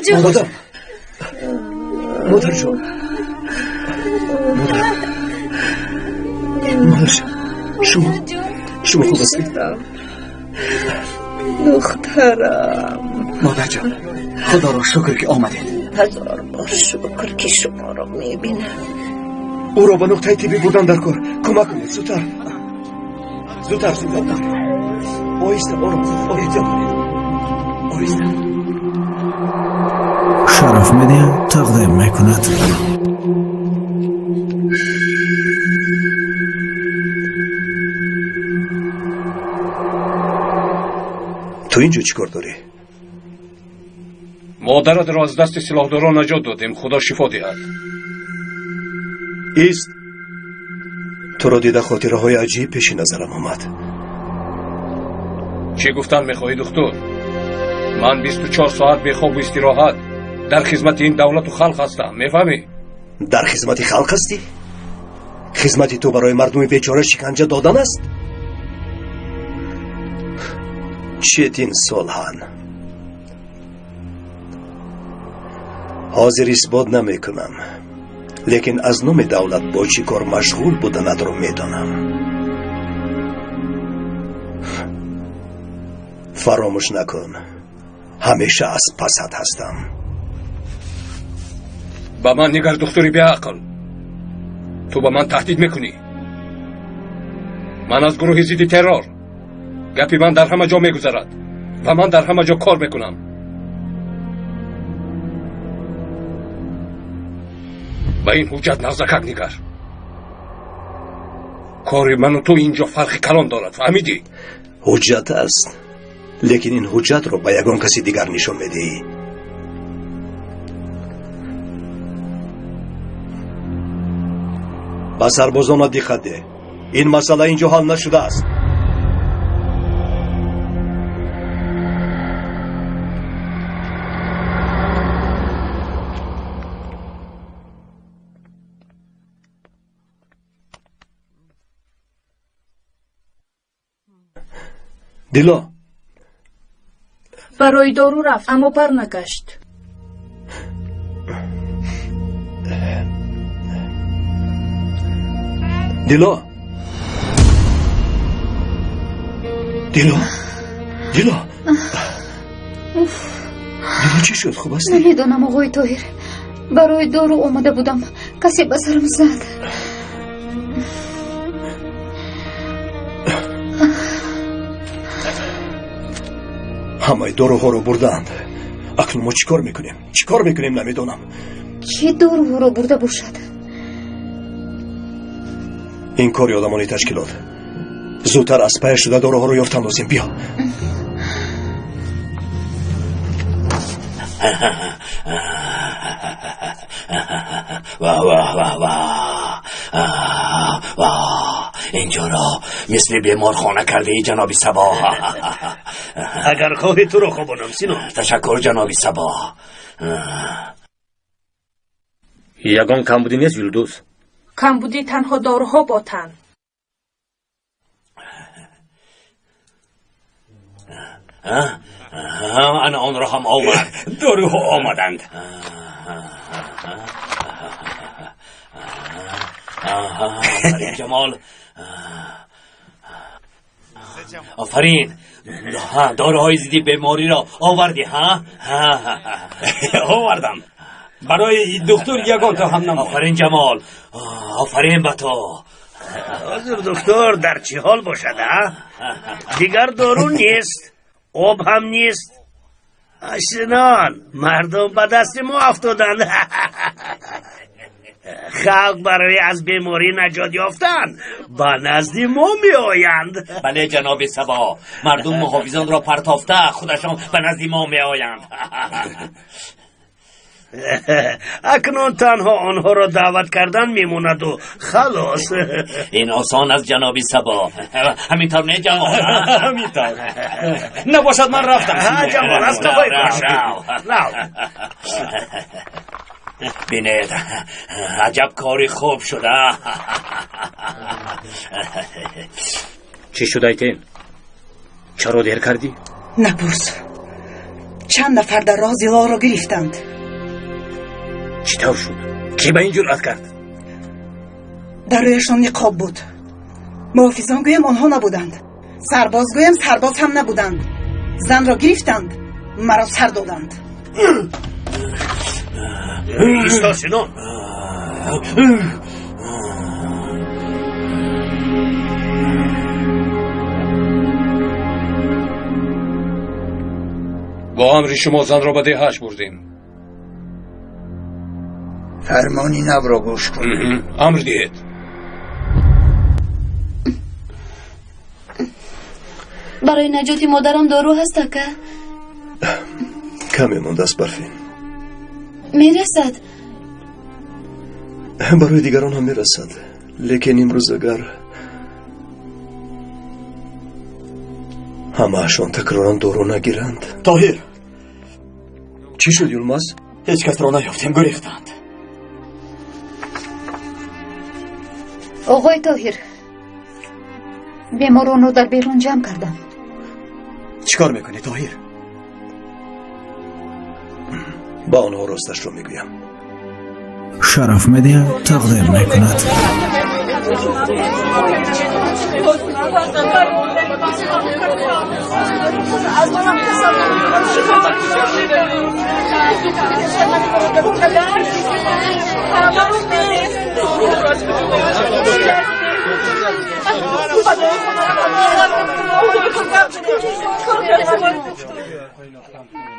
جان مادر جان مادر شما خوب هستید؟ دخترم مادر جان خدا را شکر که آمدید. هزار بار شکر که شما را میبینم. او را به نقطه تیبی بردن در کار کمک کنید. زودتر آیسته آرام آیسته شرف مدیا تقدیم میکند. تو اینجا چی کار داری؟ مادرت را از دست سلاحداران نجات دادیم. خدا شفا دهد. ایست. تو را دیده خاطره های عجیب پیش نظرم آمد. چی گفتن میخواهی دکتر؟ من 24 ساعت به خواب و استراحت در خدمت این دولت و خلق هستم. میفهمی؟ در خدمت خلق هستی؟ خدمت تو برای مردم بیچاره شکنجه دادن است؟ چتین صلحان حاضر اثبات نمی کنم، لیکن از نام دولت با چی کار مشغول بودنت رو میدانم. فراموش نکن همیشه از پست هستم. با من نگر دکتری بی عقل. تو با من تهدید میکنی. من از گروه ضد ترور. گپی من در همه جا میگذرد و من در همه جا کار میکنم. با این حجت نزدیک نگر. کار من و تو اینجا فرق کلان دارد. فهمیدی؟ حجت است، لیکن این حجت رو به یگان کسی دیگر نشون میدی. با سربازان دقت ده. این مسئله اینجا حل نشده است. دیلا برای دارو رفت اما برنگشت. دیلا چی شد؟ خوب هستی؟ نمیدونم آقای طاهر، برای دارو اومده بودم کسی به سرم زد. همه داروها رو بردند. اکنون ما چیکار میکنیم نمیدونم. چه داروها رو برده باشد؟ این کاری آدمانی تشکیلات. زودتر از پای شده داروها رو یافتن لازم. بیا. اینجا را مثل بیمار خانه کرده ای جناب صبا. اگر خواهی تو رو خوابانم سینو. تشکر جناب صبا. یگان کمبودی نیست یلدوز. کمبودی تنها داروها باتن. من آن را هم آورد. داروها آمدند. آفرین جمال. آفرین. داروهای ضد بیماری را آوردی ها؟ آوردم. برای دکتر یگان تا هم نمود. آفرین جمال. آفرین به تو. حضور دکتر در چی حال باشد ها؟ دیگر دارو نیست، آب هم نیست. اشنان مردم به دست ما افتادند. خلق برای از بیماری نجات یافتن به نزد ما می آیند. بله جناب صبا، مردم محافظان را پرتافته خودشان به نزد ما می آیند. اکنون تنها آنها را دعوت کردن میموند و خلاص. این آسان از جناب صبا. همینطور نه جمال؟ همینطور. نباشد من رفتم. جمال از قبای بینید عجب کاری خوب شده. چی شده ایتین؟ چرا دیر کردی؟ نپرس. چند نفر در راه زیلا را گرفتند. چطور شد؟ کی به این جرأت کرد؟ در رویشان نقاب بود. محافظان گویم آنها نبودند. سرباز گویم سرباز هم نبودند. زن را گرفتند، مرا سر دادند. ایستا سنان. با امری شما زن را به دهش بردیم. فرمانی نو را گوش کن. امر دهید. برای نجات مادرم دارو هست که؟ کمی مونده است برفین. میرسد. برای دیگران هم میرسد، لیکن امروز اگر همه‌شان تکرارا دارو نگیرند. طاهر، چی شد یلماز؟ هیچ کس را نیافتیم، گرفتند. آقای طاهر، بیماران رو در بیرون جمع کردم. چیکار میکنی طاهر؟ با آنها راستش رو میگویم. شرف مدیا تقدیم میکند.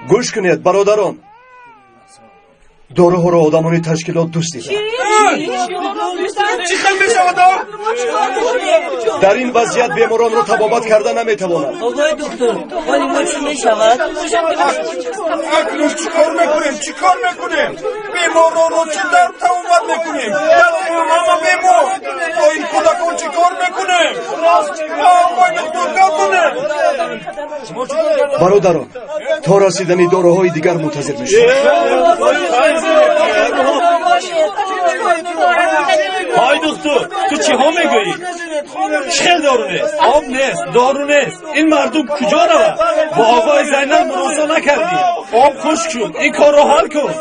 گوش کنید برادران، داروها را آدمانی تشکیلات دوست دیدن. چی خیلی بشود؟ در این وضعیت بیماران را تبابت کرده نمیتوانند. آقای دکتر، ولی ما چی میشود؟ اکنون چیکار میکنیم؟ بیماران رو چی در تبابت میکنیم؟ همه بیمار با این کودکان چیکار میکنیم؟ آقای دکتر کنیم. برادران، تا رسیدن داروهای دیگر منتظر میشیم. های دکتر، تو چی ها میگویی؟ چه دارو نیست؟ آب نیست، دارو نیست. این مردم کجا رود؟ با آقای زینب مراسله نکردی. آب خشک شد، این کار را حل کن.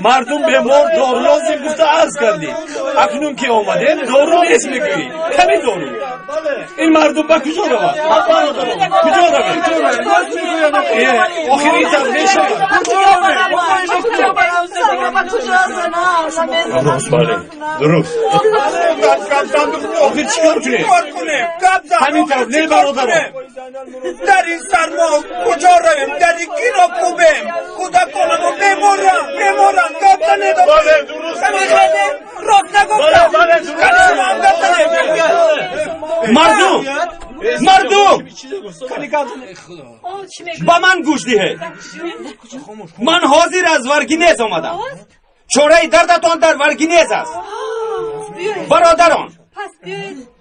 مردم بیمار دارو لازم گفته عرض کردی. اکنون که آمده دارو نیست میگویی. همین دارو. این مردم به کجا رود؟ کجا رود؟ آخر این تبلیغ شد. درست بله، درست. آخر چیکار کنیم؟ همین تبلیغ برادران. در این سرما کجا رویم؟ در این گیرا کوبیم. کودکانمون بیمارن گفت نید. بله درست. راست نگفتم. مردم با من گوش دهید. من حاضر از ورگینیز آمدم. چوره دردتان در ورگینیز است. برادران،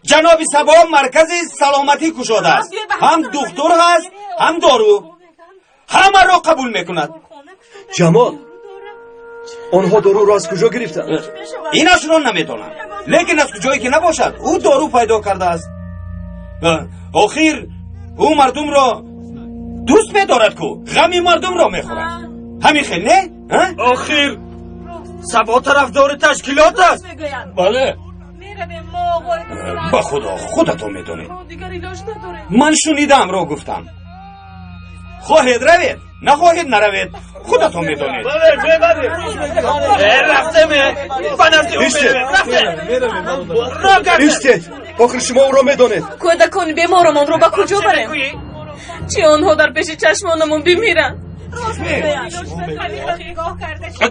جناب سبا مرکز سلامتی کشاده است. هم دکتر هست هم دارو، همه را قبول میکند. جمال، آنها دارو را از کجا گرفتند؟ اینش را نمیدانم، لیکن از کجایی که نباشد او دارو پیدا کرده است. آخر او مردم را دوست می‌دارد کو غمی مردم را میخورد. همین خیلی نه؟ آخر سبا طرفدار تشکیلات است. بله. با خدا خودتون میدونید. من شنیدم را گفتم. خواهید روید نخواهید نروید خودتون میدونید. رفته ایستید، آخر شما او را میدونید. کودکان بیمارمان رو با کجا بریم؟ چی آنها در پیش چشمانمون بمیرن؟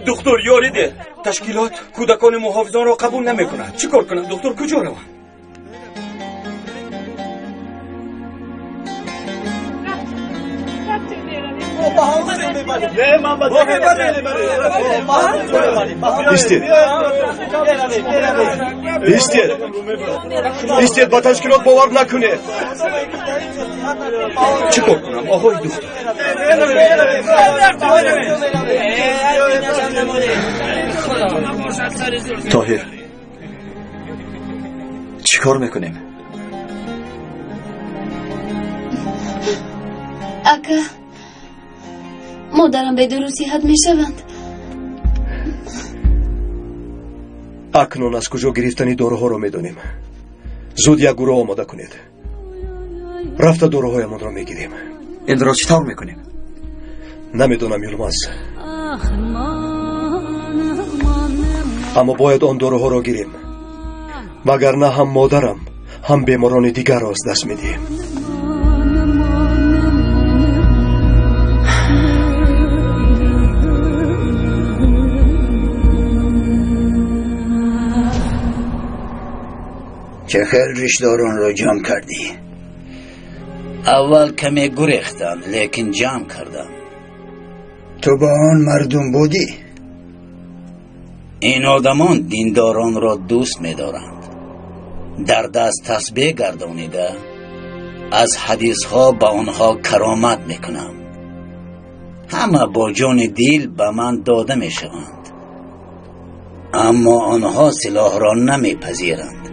دکتر یاریده تشکیلات کودکان محافظان را قبول نمیکنند. چی کار کنم دکتر؟ کجا روم؟ ایستید با تشکیلات باور نکنید. چی کار کنم آقای دکتر؟ طاهر، چی کار میکنیم؟ اکا، مادرم به درو صحت می شوند. اکنون از کجا گرفتنی داروها رو میدونیم. زود یک گروه آماده کنید. رفته داروهایمان را میگیریم. این را چطور میکنیم؟ نمیدونم یلماز، اما باید آن داروها را گیریم، وگرنه هم مادرم هم بیماران دیگر را از دست میدیم. چه خیلی ریشداران را جمع کردی؟ اول کمی گریختن لیکن جمع کردم. تو با آن مردم بودی؟ این آدمان دینداران را دوست می دارند. در دست تسبیح گردانیده از حدیث ها با آنها کرامت می کنم. همه با جان دیل به من داده می شوند، اما آنها سلاح را نمی پذیرند.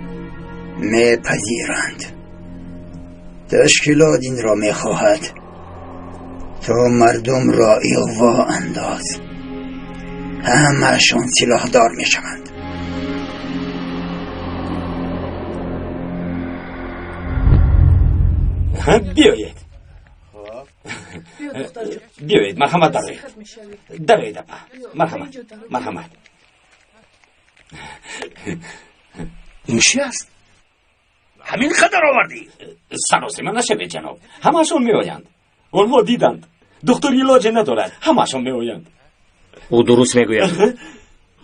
می پذیرند. تشکیلات این را می خواهد تا مردم را اغوا انداز. همه‌شان سلاح دار می شوند. بیایید بیایید. مرحمت دارید اپا. مرحمت. این چی است؟ همین قدر آوردی؟ سراسیمه نشوید جناب، همه‌شون می آیند. آنها دیدند دکتر علاج ندارد، همه‌شون می آیند. او درست میگوید.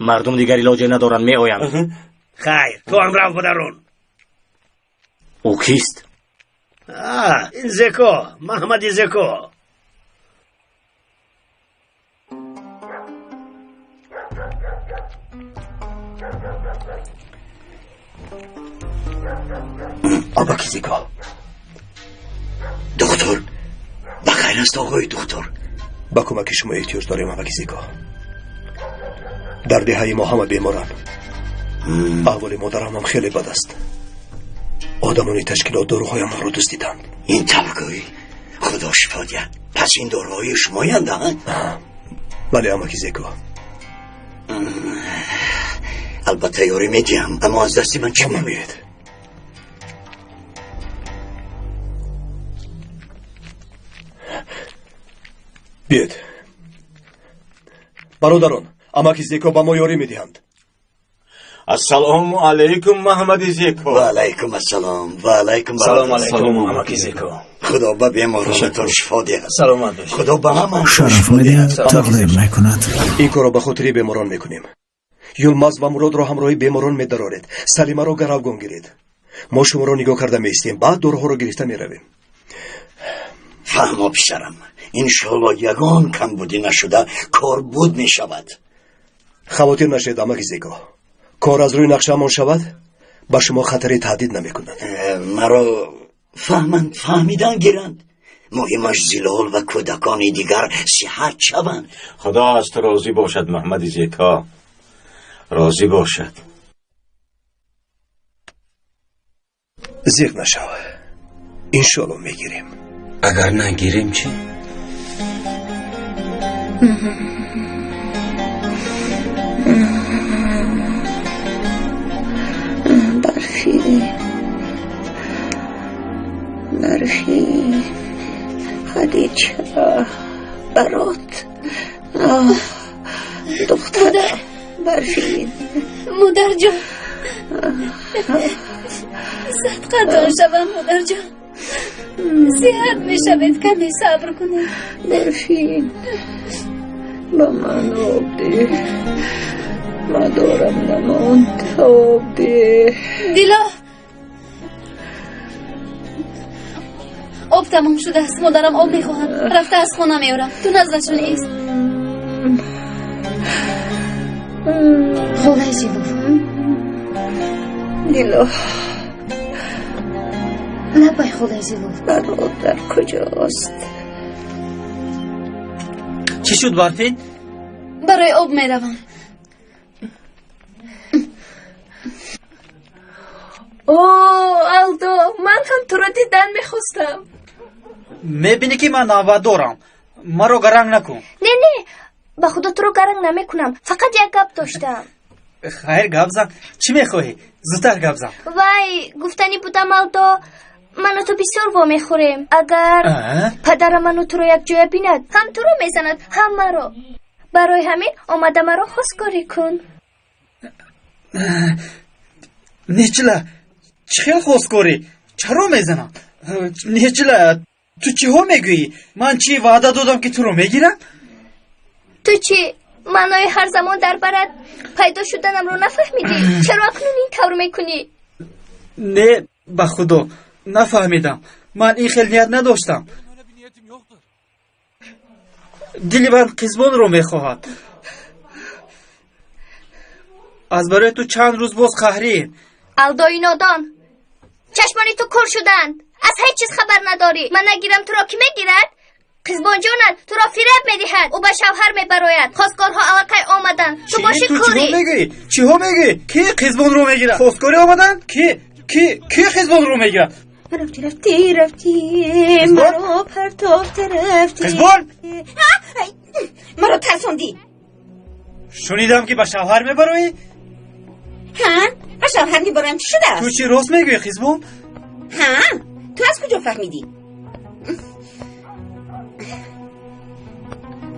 مردم دیگر علاج ندارند، می آیند. خیر، تو هم رو بدرون. او کیست؟ این زکا، محمد زکا. آبا کیزیکا. دکتر، بخیر است آقای دکتر. با کمک شما احتیاج داریم آبا کیزیکا. در دهه ما همه بیمارن. احوال مادرم هم خیلی بد است. آدمانی تشکیلات داروهای ما رو دزدیدند. این طبقه‌ای خدا شفا دهد. پس این داروهای شمایند ها؟ بله آبا کیزیکا. البته یاری میدیم، اما از دستی من چی میمید؟ بیاید برادران، اماکی زیکا با ما یاری میدهند. السلام علیکم محمد زیکا. و علیکم السلام. و علیکم سلام علیکم اماکی زیکا. خدا به بیمارانتان شفا دهد. سلامت باشید. خدا به همه شرف مدیا تقدیم میکند. این کارو به خاطر بیماران میکنیم. یلماز و مراد را همراهی بیماران میدارید. سلیمه را گروگان گیرید. ما شما را نگاه کرده میستیم، بعد داروها را گرفته میرویم. فهمو پسرم، انشالله یگان کم بودی نشده کار بود می شود. خواطر نشید اماکی زیکا. کار از روی نقشه امان شود با شما خطری تهدید نمی کند. مرا فهمیدن گیرند. مهمش زلال و کودکان دیگر صحت شوند. خدا از تو راضی باشد محمد زیکا، راضی باشد. زیغ نشو، انشالله میگیریم. اگر نگیریم چی؟ برفی خدیجه برات دختر برفی مادر جان، صدقتان شوم مادر جان. صحت میشوید، کمی صبر کنید. برفی با من آب ده، مدارم نماند. آب ده دیلا، آب تمام شده است. مادرم آب میخواهند. رفته از خانه میارم. تو نزدشون ایست. خواهی جیلو. دیلا لبای خواهی جیلو. برادر کجاست؟ چی شد برفین؟ برای آب میروم. آلدو، من هم تو را دیدن میخواستم. میبینی که من نوه دارم. مرا گرنگ نکن. نه با خدا تو رو گرنگ نمیکنم، فقط یک گپ داشتم. خیر گپ زن. چی میخواهی؟ زودتر گپ زن. وای گفتنی بودم الدا من و تو بسیار با میخوریم. اگر پدر من و تو رو یک جای بیند هم تو رو میزند هم مرا. برای همین آمده مرا خواستگاری کن. نیچلا چی خیلی خواستگاری؟ چرا میزنم؟ نیچلا تو چی ها میگویی؟ من چی وعده دادم که تو رو میگیرم؟ تو چی؟ منای هر زمان در برد پیدا شدنم رو نفهمیدی؟ چرا اکنون این کار میکنی؟ نه به خدا نفهمیدم. من این خیلی نیت نداشتم. دلی من قزبان رو میخواهد. از برای تو چند روز باز قهری. الدای نادان چشمانی تو کور شدند، از هیچ چیز خبر نداری. من نگیرم تو را کی میگیرد؟ قزبان جانت تو را فریب میدهد، او به شوهر میبراید. خواستگارها علقه آمدن، تو باشی کوری. چی ها میگی؟ کی قزبان رو میگیرد؟ خواستگاری آمدن؟ کی قزبان رو میگیرد؟ رفتی مرا پرتافت رفتی. قزبان مرا ترساندی. شنیدم که به شوهر میبروی؟ ها؟ به شوهر میبرم چی شده است؟ تو چی راست میگوی قزبان؟ ها؟ تو از کجا فهمیدی؟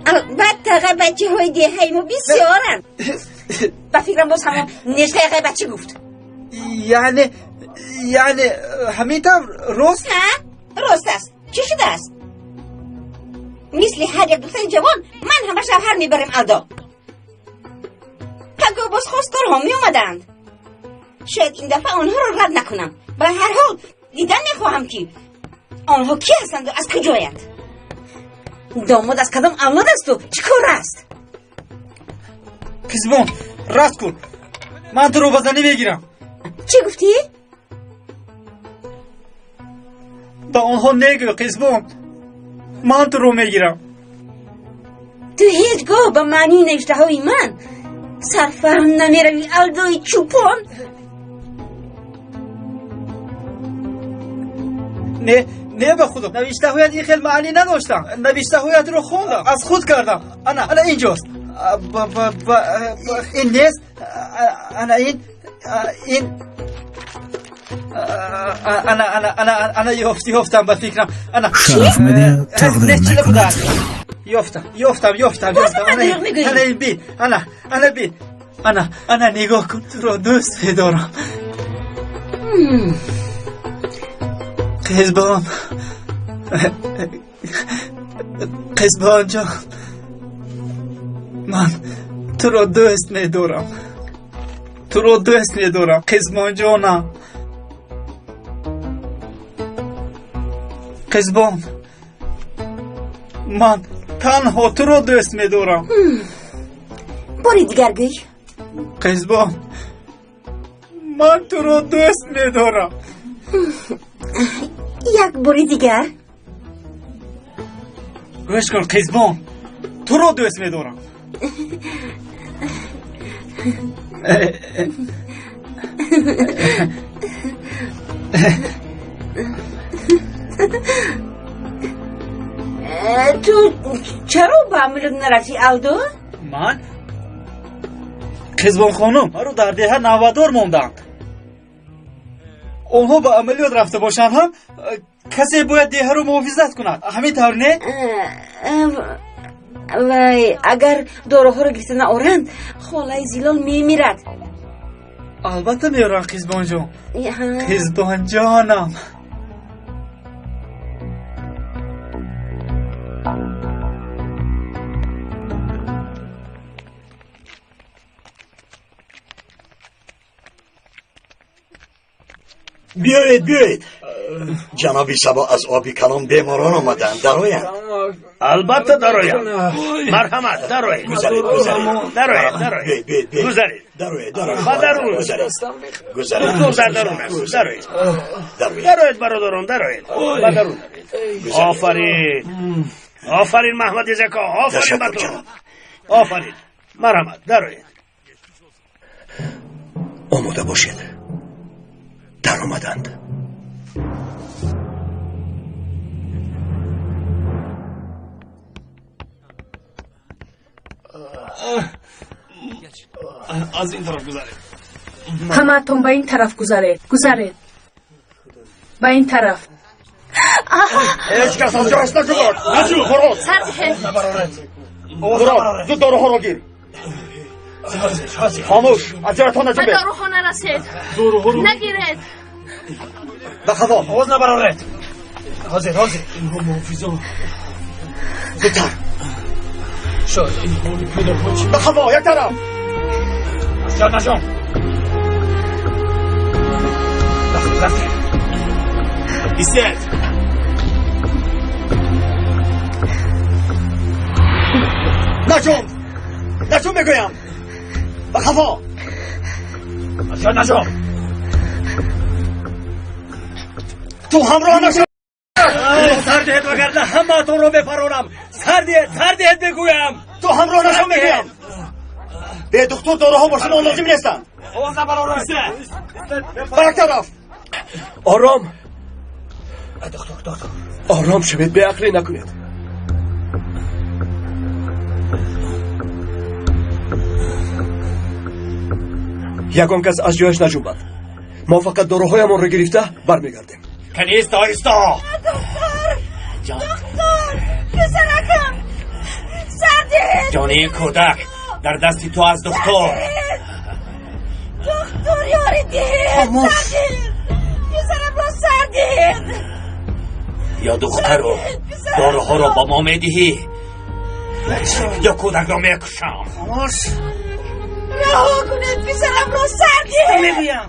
البته بچه های دیهی ما بسیارن. به فکرم باز همون نجده بچه گفت. یعنی همینطور راست؟ ها؟ راست است. چی شده است؟ مثل هر یک دختر جوان من هم به شوهر میبرم الدا. پگاه باز خواستگار ها می آمدند. شاید این دفعه آنها را رد نکنم. به هر حال دیدن میخواهم که آنها کی هستند و از کجایند. داماد از کدام اولاد است و چی کار است؟ قزبان رد کن، من تو رو بزنی میگیرم. چی گفتی؟ به آنها نگو قزبان، من تو رو میگیرم. تو هیچگاه به معنی نوشته های من سرفهم نمیروی الدای چوپان؟ نه به خدا نوشته هایت این خیلی معنی نداشتم. نوشته هایت رو خوندم، از خود کردم. انا اینجاست. این نیست. انا این انا یافتم به فکرم. انا شرف میده تقدیم میکند. یافتم. انا این بین. انا بین. انا نگاه کن، تو رو دوست دارم. قزبان جان، من تو رو دوست میدارم. قزبان جانم. قزبان من تنها تو رو دوست میدارم. باری دیگر گوی. قزبان من تو رو دوست میدارم. یک باری دیگر. گوش کن قزبان، تو رو دوست میدارم. تو چرا با عملت نرفتی الدو؟ من؟ قزبان خانم مرا در دیه نوادار موندند. اونها به عملیات رفته باشن هم کسی باید دیه رو محافظت کند. همین طور نه؟ وای اگر داروها رو گرفته نآورند خاله زیلال میمیرد. البته میارن قزبان جان. قزبان جانم. بیایید جنابی سبا از آبی کلام بیماران آمدن. درآیند. البته درآیند. مرحمت درآیید. گذارید. برادران درآیید. آفرین محمد زکا. آفرین بر تو. آفرین. مرحمت درآیید. آماده باشید. در آمدند. از این طرف گذارید. همتون به این طرف گذارید. به این طرف. هیچ کس از جایش نجو برد. نجو برو. برو زود داروها رو گیر. خاموش از جایتان نجو به بیر. داروها نرسید. نگیرید. بخوا آواز نبرارید. حاضر اینها محافظان. زودتر شاید این حالی پیدا کنید. بخوا یک طرف. از جا نجام. رفته. ایستید. نجوم میگویم. بخوا از جا نجام. تو همراه نشو. سردهد وگرنه همه تو رو بپرونم. سردهد بگویم. تو همراه نشو میگویم. به دکتر داروها باشن اون لازم نیستن. آواز نبرارید. برک طرف. آرام آرام شوید، به عقلی نکنید. یکم کس از جایش نجنبد. ما فقط داروهایمان رو گرفته برمیگردیم. کنیست آیستا. دکتر پسرکم سردهد. جانی کودک در دستی تو از دکتر. دکتر یاری دهد. پسرم را سردهد. یا دختر رو داروها رو با ما میدهی یا کودک را میکشم. خاموش. رها کنید پسرم را سردهد. میگویم.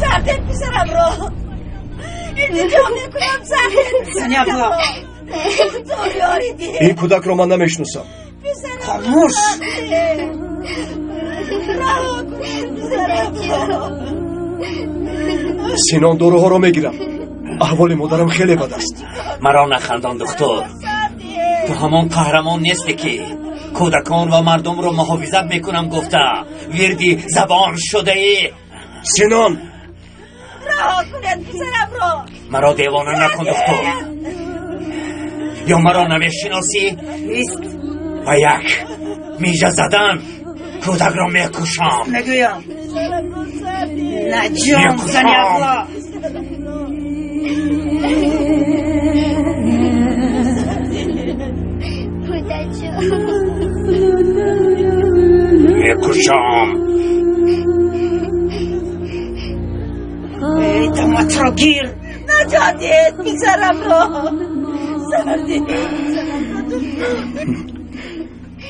سردهد پسرم را التجا میکنم. سردهد دکتر یاری دهد. این کودک رو من نمیشناسم. خاموش. رها کنید پسرم را. سینان داروها رو میگیرم. احوال مادرم خیلی بد است. مرا نخندان دکتر. تو همون قهرمان نیستی که کودکان و مردم رو محافظت میکنم گفته وردی زبان شده ای. سینان رها کنید پسرم را. مرا دیوانه نکن دکتر. یا مرا نمیشناسی؟ و یک میجه زدن کودک را میکشم. نگویم. نجام زنی افلا. میکشم. ای تمت را گیر. نجاتید پسرم را.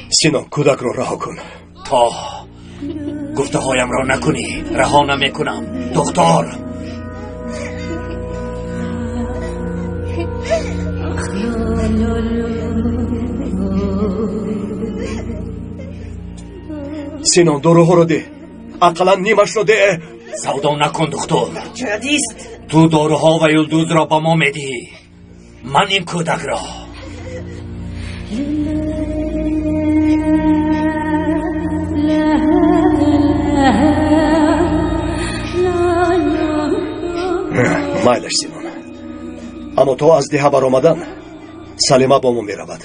سینان کودک رو رها کن. تا گفته هایم را نکنی رها نمیکنم دکتر. سینان داروها رو ده. اقلا نیمش رو ده. سودا نکن دکتر. جدیست. تو داروها و یلدوز را با ما میدی. من این کودک را مایلش سینان. اما تو از ده بر آمدن سلیمه با ما میرود.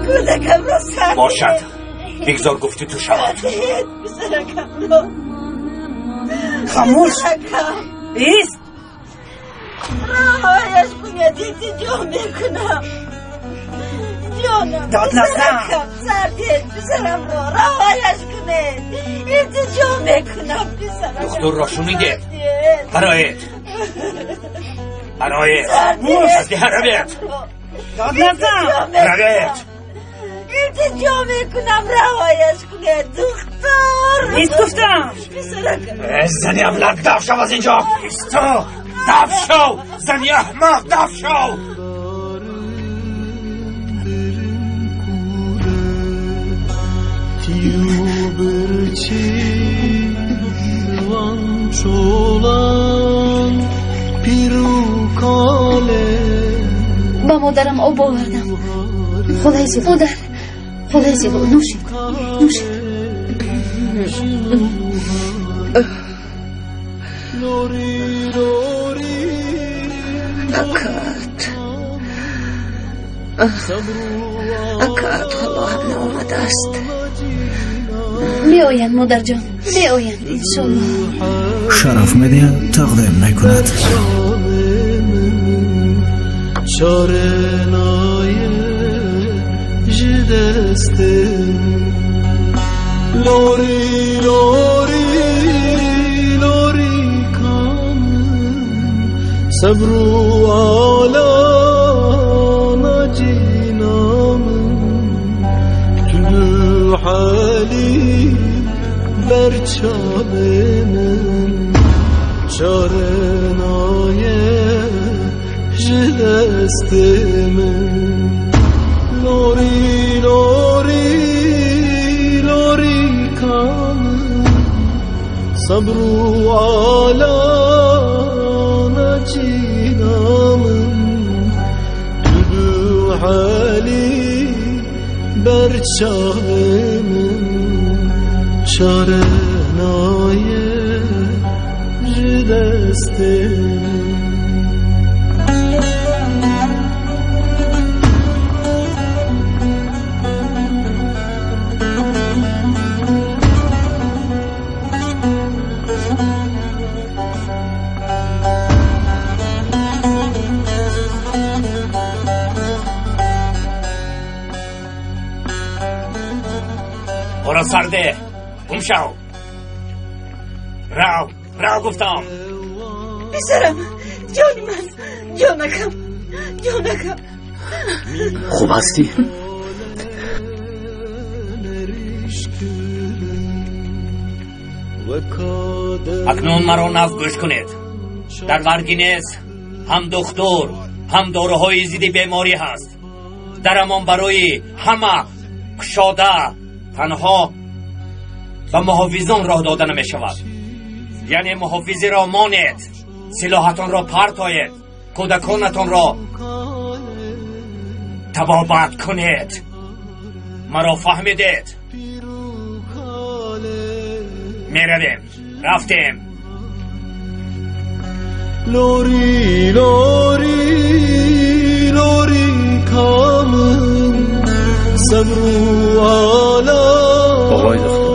کودکم را سردهد. باشد بگذار گفتی تو شود. پسرکم را. خاموش. ایست. رهایش کنید التجا میکنم. جانم داد نزن. سردهد پسرم را رهایش کنید التجا میکنم. پسرکم دکتر را شنیده. برایت از ده روید. داد نزن. روید. التجا میکنم رهایش کنید دکتر. نیست گفتم. پسرکم. زنی اولاد دف شو از اینجا. ایستا دف شو. زنی احمق دف شو. با مادرم آب آوردم. خدای زیبا مادر. خدای زیبا نوشید. اکات حالا هم آمده است. بیایند مادر جان، بیایند انشالله. شرف میده تقدیم میکند. چاره نای جدسته لوری لوری لوری کامن صبرو علا حالی برچاله من چاره نای جدست من لوری لوری لوری کامن صبرو علا نجینامن دو حالی برچاله من چاره نای جدست برو سرده گم شو رو گفتم پسرم جان من جانکم خوب هستی؟ اکنون مرا نف گوش کنید. در ورگینز هم دکتر هم داروهای ضد بیماری هست. درمان برای همه کشاده تنها به محافظان راه داده نمی شود. یعنی محافظی را مانید، سلاحتان را پرتایید، کودکانتان را تبابت کنید. مرا فهمیدید؟ می رویم. رفتیم. لوری لوری لوری کامن صبرو علا آقای دکتر،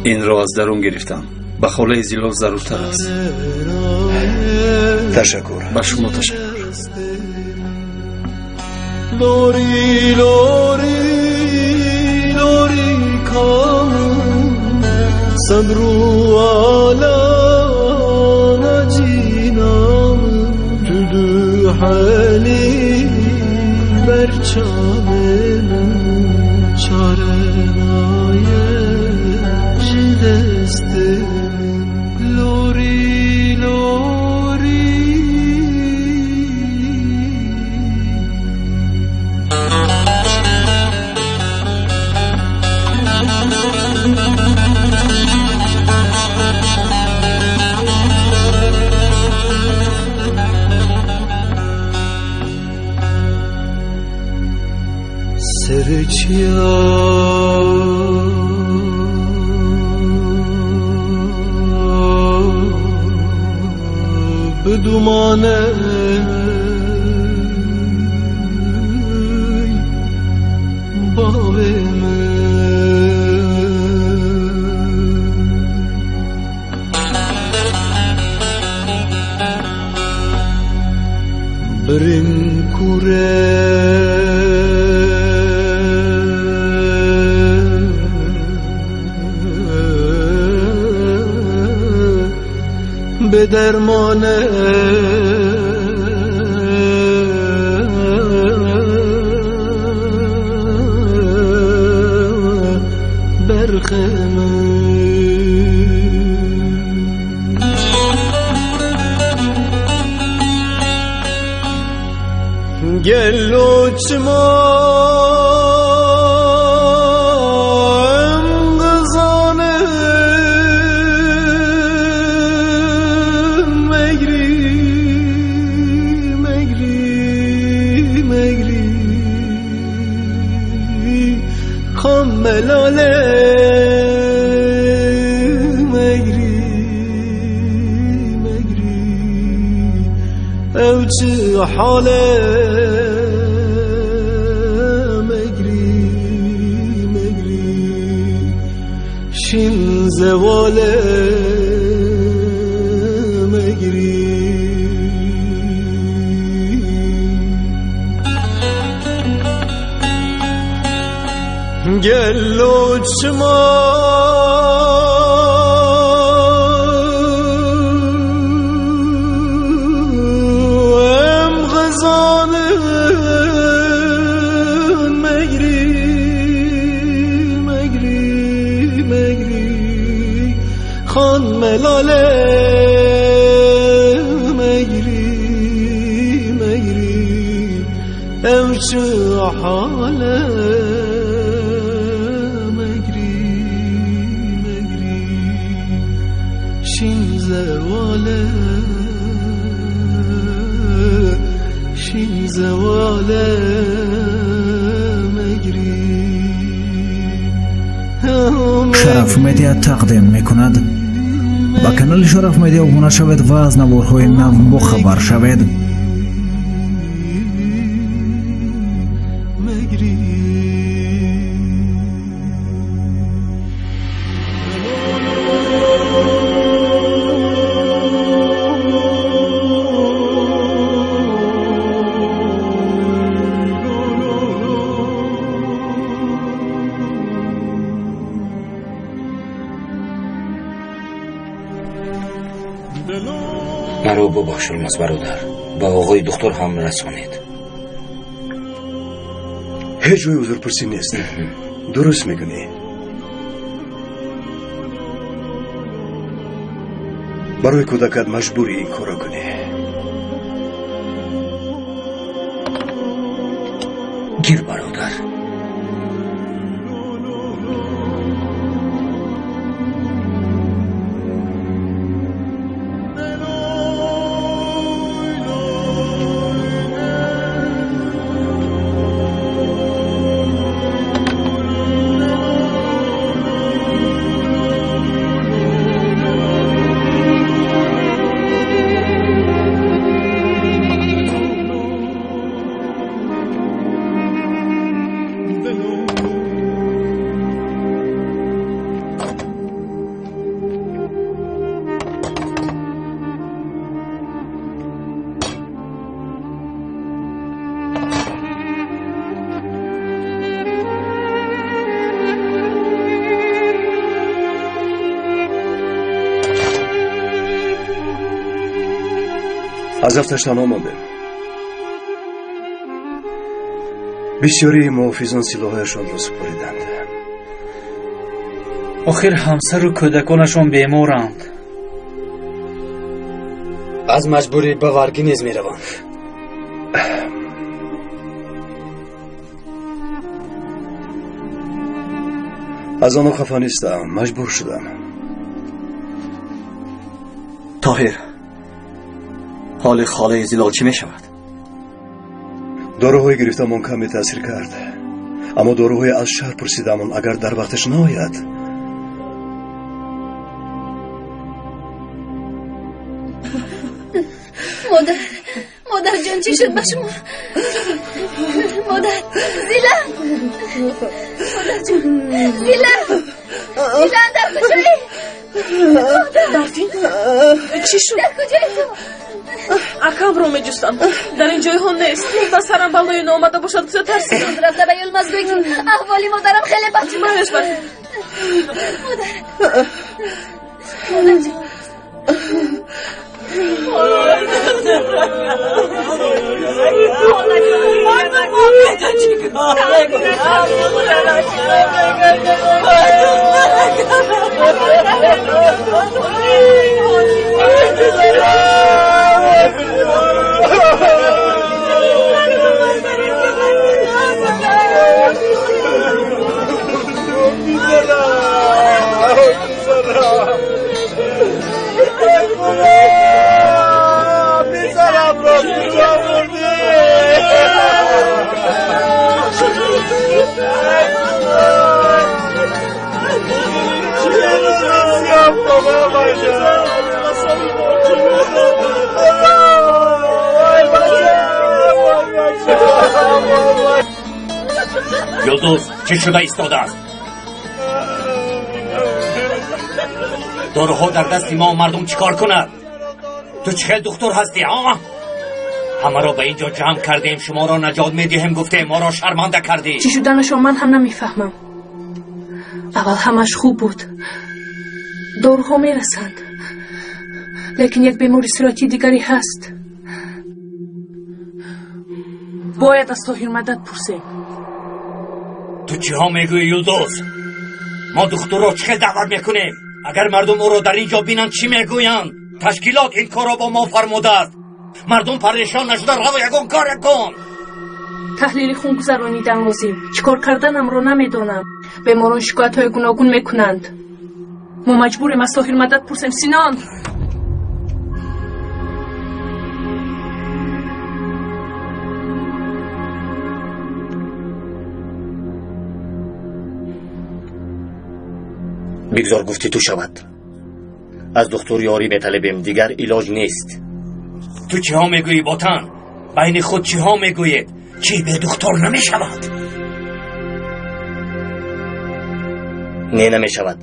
این را از درون گرفتم. به خاله زیلاف ضرورتر است. تشکر. به شما تشکر. لوری لوری لوری کامن صبرو علا نجینام دو حالی برچاله من چاره نای جدست لوری لوری سرچیا بدومانه باوی برین کوره به درمانه برخم گلو چمام غزانه ملاله او چه حاله مگری شین زواله مگری گلو چما خان ملاله مگری او چه حاله مگری شین زواله مگری شرف مدیا تقدیم میکند. با کانال شرف مدیا ابونه شوید و از نوارهای نو خبر شوید. مرا ببخشید برادر، با آقای دکتر هم رسانید. هیچ جای حضور پرسی نیست. درست میگنی. برای کودکت مجبوری این کارا کنی. گیر برادر. از افتش تنها ماندیم. بسیاری محافظان سلاحشان را سپاریدند. آخر همسر و کودکانشان بیمارند. از مجبوری به ورگی نیز میروند. از آنها خفه نیستم. مجبور شدم. طاهر، حال خاله زلال چی می شود؟ داروهای گرفتمان کمی تاثیر کرد، اما داروهای از شهر پرسیدمان اگر در وقتش نآید. مادر جان چی شد با شما؟ مادر زیلا، مادر جان زیلا در کجایی؟ دارفین چی شد؟ در کجایی تو؟ اکام رو میجستم، در این جای ها نیست. در سرم بالای نامده باشد تو ترسیدم. رفته به یلمز گوی که احوالی مادرم خیلی بد منش بد. مادر جان Baba, یلدوز چه شده ایستاده است؟ داروها در دست ما مردم چیکار کند؟ تو چه خیل دکتر هستی ها؟ همه را به اینجا جمع کردیم، شما را نجات میدیم گفته ما را شرمنده کردی. چی شدنشو من هم نمیفهمم. اول همش خوب بود، داروها میرسند، لیکن یک بیماری سراتی دیگری هست. باید از طاهر مدد پرسیم. تو چی ها میگوی یلدوز؟ ما دکتر را چه دعوت میکنیم؟ اگر مردم او را در اینجا بینن چی میگویند؟ تشکیلات این کار را با ما فرموده است. مردم پریشان نشده، رو یکون کار کن. تحلیل خون گذرانیدن لازم. چیکار کردنم رو نمیدونم. بیماران شکایت های گوناگون میکنند. ما مجبوریم از طاهر مدد پرسیم. سینان بگذار گفتی تو شود. از دکتر یاری میطلبیم، دیگر علاج نیست. تو چی ها میگویی باتن؟ بین خود چی ها میگویید؟ چی به دکتر نمیشود؟ نه نمیشود.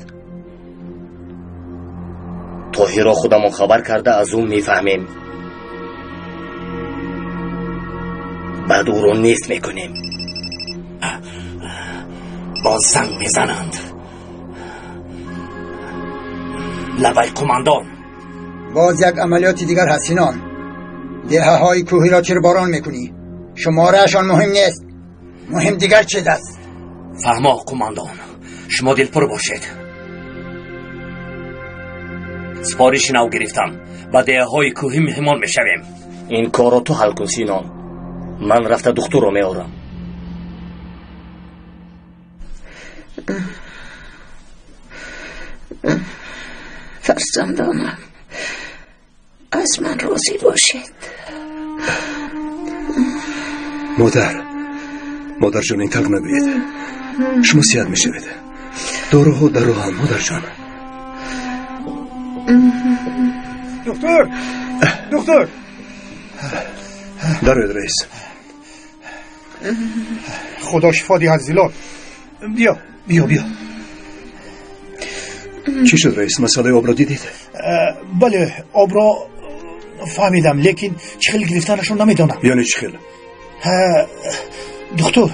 طاهر را خودمون خبر کرده از اون میفهمیم، بعد او رو نیست میکنیم. باز زنگ میزنند. لبای قماندان. باز یک عملیات دیگر هست سینان. دهه های کوهی را چرا باران میکنی؟ شمارهشان مهم نیست، مهم دیگر چه است؟ فهما قماندان، شما دلپر باشید. سپارش نو گرفتم، با دهه های کوهی مهمان میشویم. این کار را تو حل کن سینان، من رفته دکتر را میارم. فرزندانم، از من راضی باشید. مادر جان این طرف نگوید، شما سیاد میشوید. داروها هم مادر جان. دکتر دارید رئیس. خدا شفا دهد زیلال. بیا. چی شد رئیس؟ مسئله آب را دیدید؟ بله آب را فهمیدم، لیکن چخیل گرفتنشون نمیدونم. یعنی چخیل؟ دکتر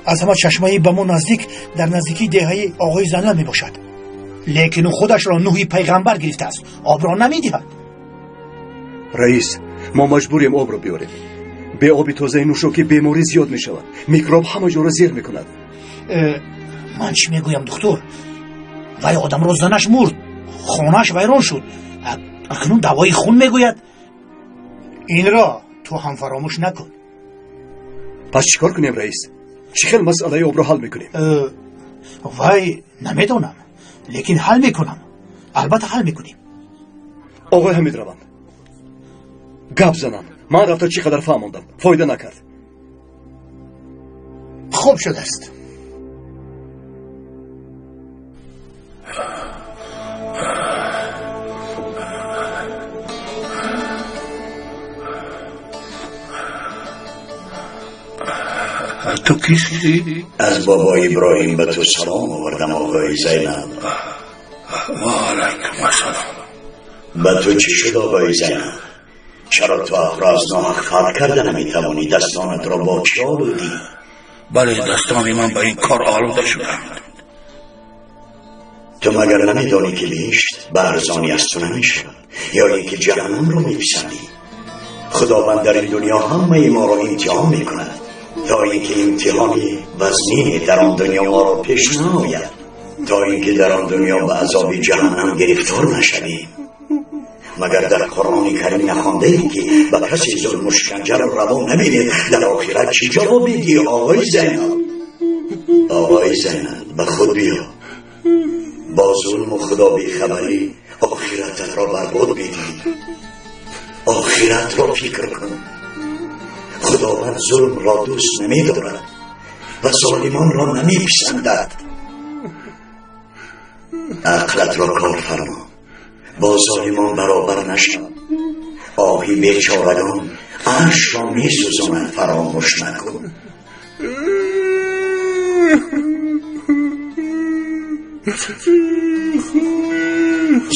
از همه چشمایی به ما نزدیک در نزدیکی دهه آقای زنلان می باشد، لیکن او خودش را نوحی پیغمبر گرفته است، آب را نمیدهد. رئیس ما مجبوریم آب را بیاریم. به آبی تازه نوشو که بیماری زیاد می شود، میکروب همه جا را زیر می کند. من چی میگویم دکتر؟ ولی آدم را زنش مرد، خانهش ویران شد، اکنون دوای خون میگوید. این را تو هم فراموش نکن. پس چیکار کنیم رئیس؟ چی خیلی مسئله آب را حل میکنیم؟ وای نمیدونم، لیکن حل میکنم. البته حل میکنیم. آقای حمید روند گپ زنم. من رفته چقدر فهموندم، فایده نکرد. خوب شده است. تو کیستی؟ از بابای ابراهیم به تو سلام آوردم آقای زینب. و علیکم السلام. به تو چی شد آقای زینب؟ چرا تو افراز ناحق فرد کرده نمیتوانی؟ دستانت را با چی آلودی؟ بله دستان من به این کار آلوده شدم. تو مگر نمیدانی که بهشت به ارزانی از تو نمیشد، یا اینکه جهنم رو میپسندی؟ خداوند در این دنیا همه ما را امتحان میکند تا اینکه امتحانی وزنی در آن دنیا ما را پیش نآید، تا اینکه در آن دنیا به عذاب جهنم گرفتار نشویم. مگر در قرآن کریم نخوانده ای که به کسی ظلم و شکنجه را روا نمیده؟ در آخرت چی جواب میدی آقای زینب؟ آقای زینب به خود بیا. با ظلم و خدا بیخبری آخرتت را برباد میدی. آخرت را فکر کن. خداوند ظلم را دوست نمی‌دارد و ظالمان را نمی‌پسندد. عقلت را کار فرما، با ظالمان برابر نشو. آهی بیچارگان عرش را می‌سوزاند، فراموش نکن.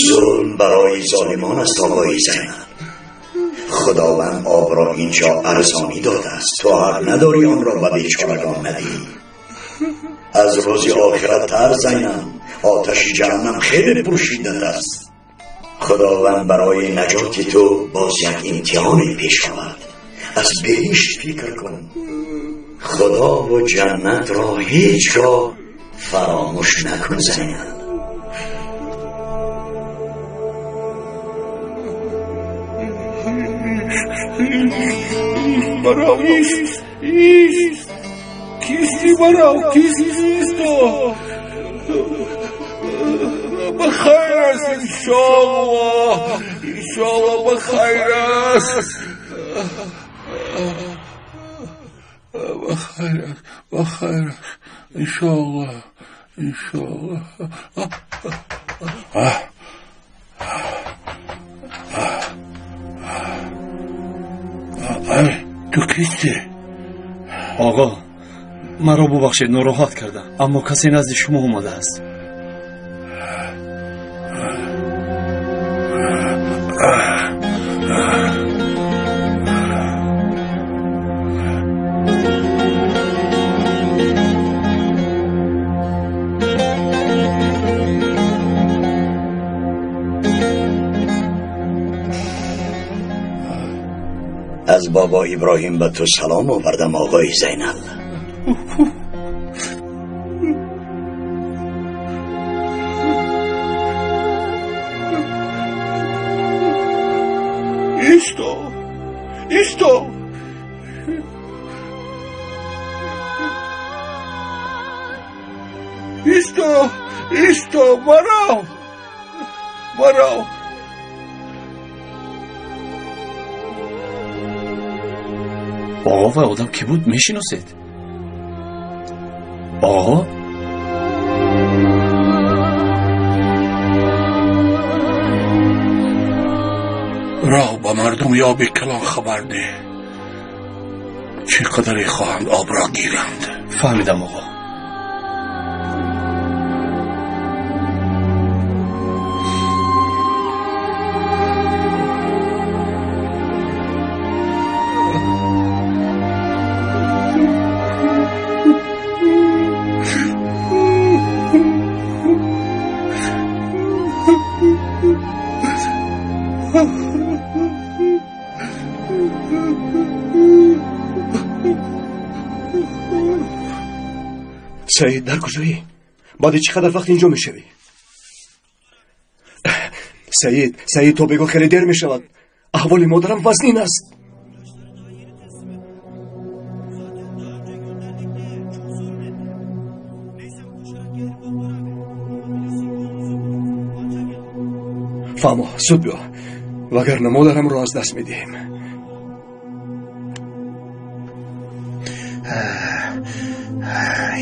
ظلم برای ظالمان است آقای زینب. خداوند آب را اینجا ارزانی داده است، تو حق نداری آن را به بیچارگان ندهی. از روز آخرت تر زینب، آتش جهنم خیلی پوشیده است. خداوند برای نجات تو باز یک امتحانی پیش آورد. از بهشت فکر کن. خدا و جنت را هیچگاه فراموش نکن زینب. برام ایست کیستی برام کیست تو بخیر است انشاءالله بخیر است بخیر است انشاءالله تو کیستی؟ آقا مرا ببخشید ناراحت کردم، اما کسی نزد شما اومده است. از بابا ابراهیم به تو سلام آوردم آقای زینب. Isto مرام آقا و آدم کی بود میشناسید؟ آقا راه با مردم یابی کلان خبر ده چقدر خواهند آب را گیرند. فهمیدم آقا. سعید در کجایی؟ بعد چقدر وقت اینجا میشوی؟ سعید تو بگو خیلی دیر میشود. احوال مادرم وزنین است. فهمو زود بیا وگرنه مادرم را از دست میدهیم.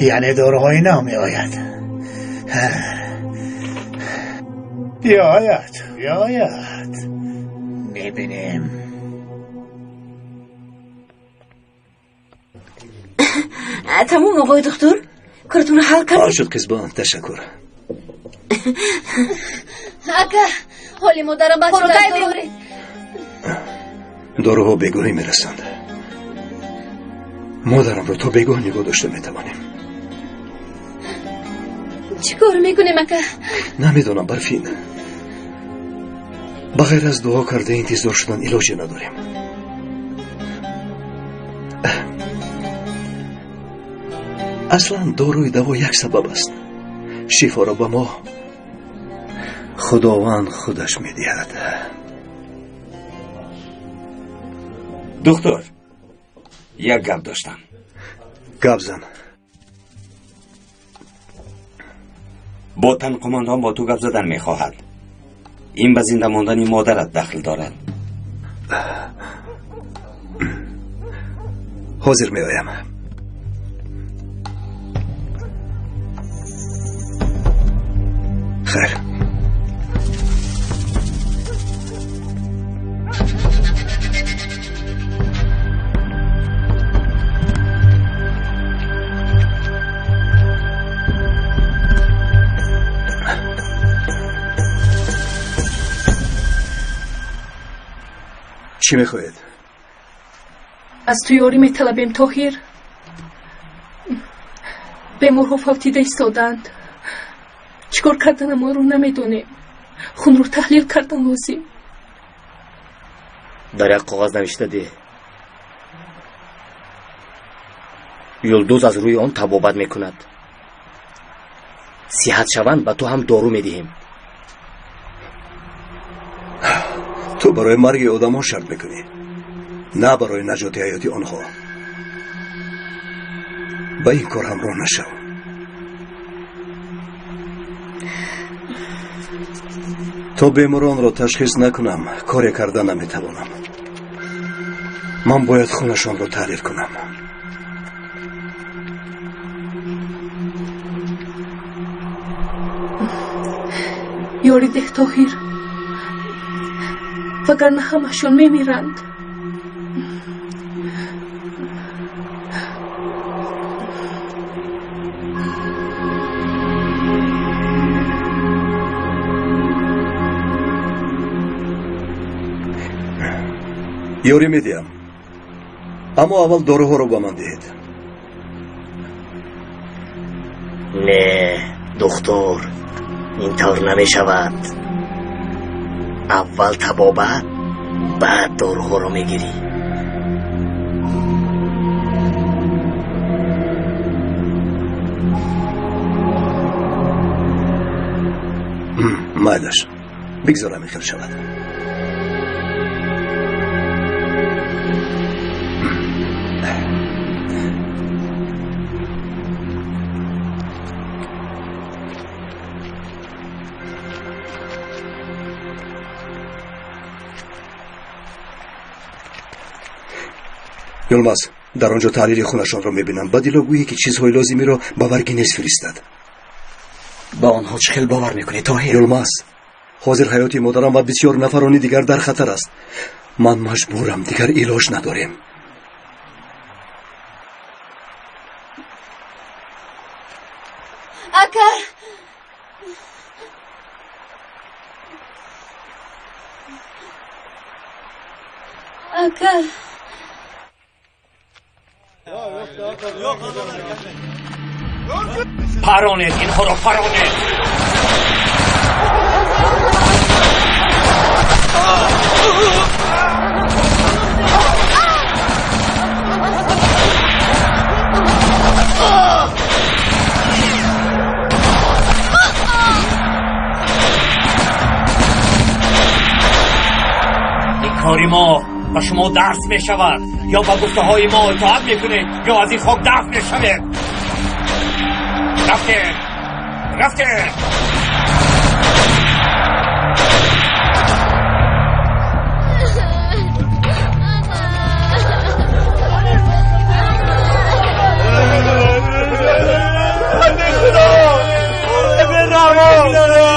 یعنی داروهایی نمی آید. بیاید میبینیم. تموم آقای دکتر کارتون رو حل کردید؟ شد قزبان تشکر. اگه حالی مادرم بچه داری داروها بگاهی میرسند. مادرم رو تا بگاه نگاه داشته میتوانیم. چی کار میکنیم اکا؟ نمیدونم برفین. بغیر از دعا کرده انتظار شدن علاجی نداریم. اصلا داروی دوا یک سبب است. شفا را به ما خداوند خودش میدهد. دکتر یک گپ داشتم. گپ زن. با تن قماندان با تو گپ زدن میخواهد. این به زنده ماندن مادرت دخل دارد. حاضر میآیم. خیر. چی میخواید؟ از تو یاری میطلبیم طاهر. بیمارها فوتیده ایستادند. چیکار کردن ما رو نمیدونیم. خون رو تحلیل کردن لازم. در یک کاغذ نوشته ده. یلدوز از روی آن تبابت میکند. صحت شوند به تو هم دارو میدهیم. تو برای مرگ آدم ها شرط میکنی، نه برای نجات حیاتی آنها. با این کار همراه نشو. تا بیماران را تشخیص نکنم کاری کردن نمیتوانم. من باید خونشان را تحلیل کنم. یاری ده طاهر، وگرنه همشون میمیرند. یاری میدیم، اما اول داروها رو با من دهید. نه دکتر، اینطور نمی شود. اول تبابت، بعد داروها رو میگیری. مایلش بگذارم میخیر شود. یلماز، در آنجا تحلیل خونشان را میبینم. بدیلا گویی که چیزهای لازمی را با برگی نیست فرستد. با آنها چه خیل باور میکنی طاهر؟ یلماز، حاضر حیاتی مادرم و بسیار نفرانی دیگر در خطر است. من مجبورم، دیگر علاج نداریم. اکا اکا پرانید، اینها را پرانید. این کاری ما و شما درس می شود، یا با گفته های ما اطاعت می کنید یا از این خاک دفن می شود. رفته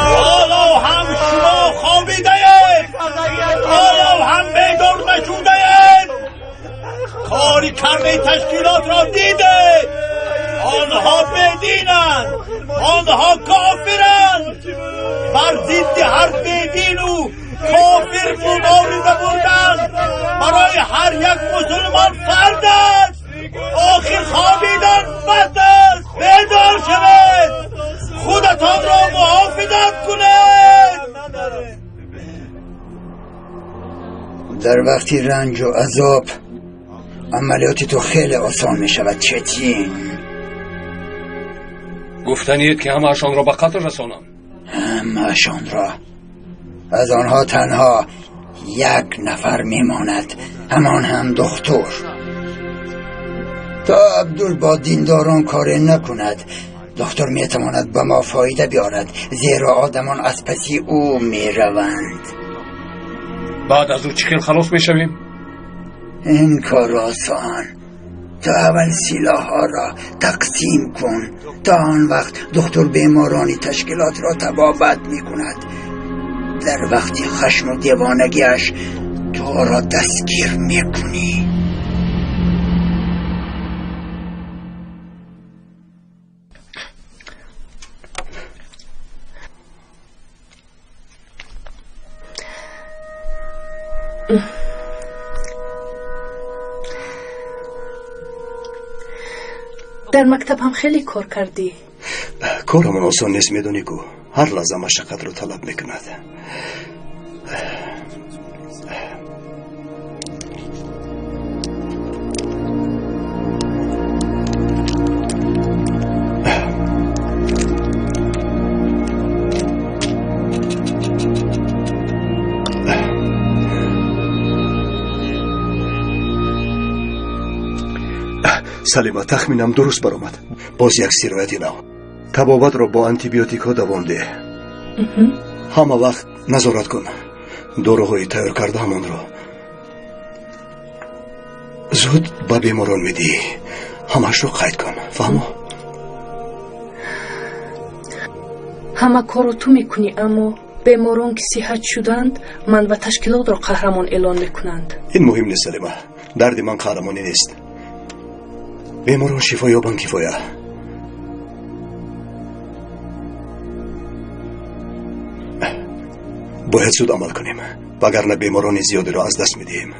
حالا هم شما خوابیده اید، حالا هم بیدار نشده اید. کاری کرده تشکیلات را دیده. آنها بدینند، آنها کافرند. بر ضد هر بدین و کافر مبارزه بردند. برای هر یک مسلمان فرد است. آخر خوابیدن بد است. بیدار شوید، خودتان را محافظت کنید. در وقتی رنج و عذاب عملیات تو خیلی آسان می شود. چتین گفتنید که همه‌شان را به قتل رسانم. همه‌شان را. از آنها تنها یک نفر میماند، همان هم دکتر. تا عبدال با دینداران کار نکند، دکتر میتواند به ما فایده بیارد، زیرا آدمان از پسی او میروند. بعد از او چیکار خلاص میشویم؟ این کار آسان. تا اول سلاح ها را تقسیم کن. تا آن وقت دکتر بیمارانی تشکیلات را تبابت می کند. در وقتی خشم و دیوانگیش تو را دستگیر می کنی. در مکتب هم خیلی کار کردی. کارمون آسان نیست میدونی کو. هر لحظه مشقت رو طلب میکند. سلیما تخمینم درست برآمد. باز یک سیرایتی نو. تبابت رو با انتیبیوتیک ها دوام ده. همه وقت نظارت کن. داروهای تیار کرده همان رو زود به بیماران میدی. همش رو قید کن. فهمو؟ همه کارو تو میکنی، اما بیماران که صحت شدند من و تشکیلات رو قهرمان اعلان میکنند. این مهم نیست سلیما. درد من قهرمانی نیست. بیماران شفا یابن کفایه. باید زود عمل کنیم، وگرنه بیماران زیادی را از دست میدیم.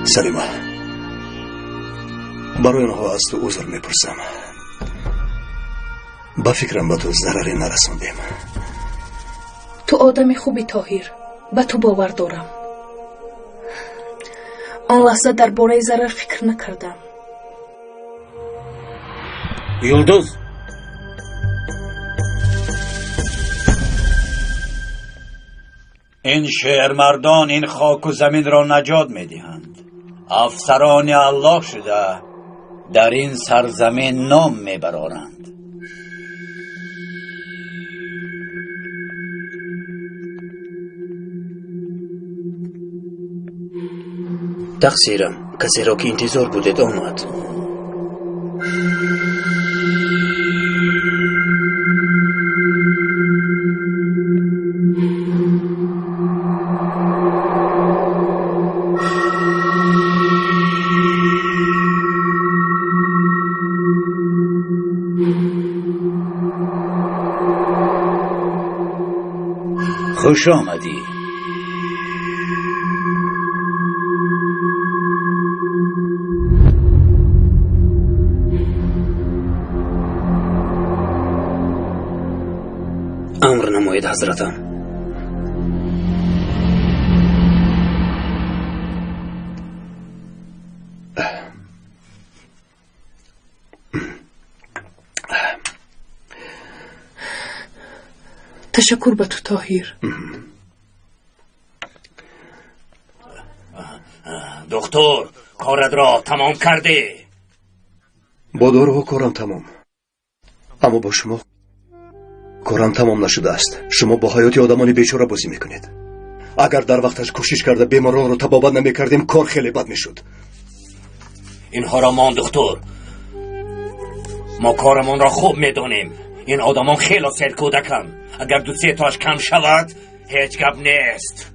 سلیما، برای آنها از تو عذر میپرسم. با فکرم با تو ضرری نرساندیم. تو آدم خوبی طاهیر، به تو باور دارم. آن لحظه درباره ضرر فکر نکردم. یلدوز، این شهرمردان این خاک و زمین را نجات میدهند. افسران الله شده در این سرزمین نام میبرند. تقصیرم، کسی را که انتظار بودید آمد. خوش آمدی. امر نمایید حضرتم. تشکر به تو طاهیر. دکتر، کارت را تمام کرده؟ با دارو کارم تمام، اما با شما کارم تمام نشده است. شما با حیات آدمان بیچاره بازی میکنید. اگر در وقتش کوشش کرده بیماران رو تبابت نمیکردیم کار خیلی بد میشد. اینها را مان دکتر، ما کارمان را خوب میدونیم. این آدمان خیلی سرکودکن. اگر دو سه تاش کم شود هیچ گپ نیست.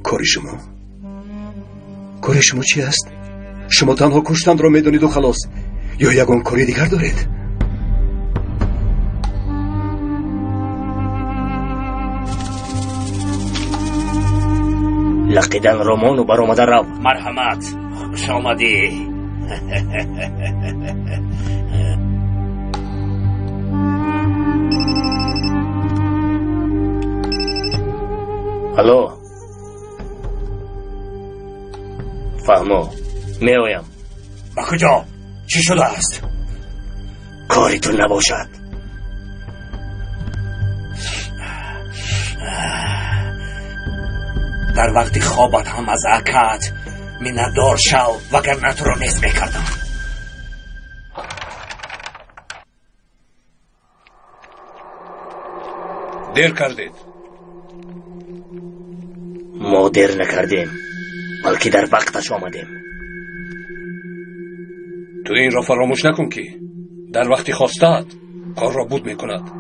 کاری شما چی است؟ شما تنها کشتن را میدونید و خلاص، یا یگان کاری دیگر دارید؟ لقیدن رمان و برآمده رو. مرحمت، خوش آمدی. الو، فهمو، می آیم. با کجا؟ چی شده است؟ کاریتون نباشد. در وقتی خوابت هم از عکت منتدار شو، وگرنه تو را نیست میکردم. دیر کردید. ما دیر نکردیم، بلکه در وقتش آمدیم. تو این را فراموش نکن که در وقتی خواستد کار را بود میکند.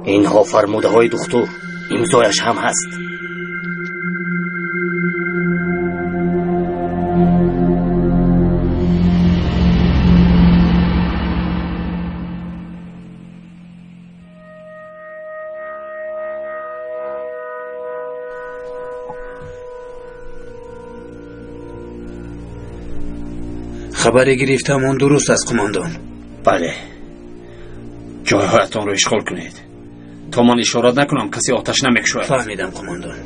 اینها فرموده های دکتر، امضایش هم هست. خبری گرفتمون درست است قماندان. بله، جایهایتان رو اشغال کنید تا من اشارت نکنم کسی آتش نمیکشوید. فهمیدم قماندان.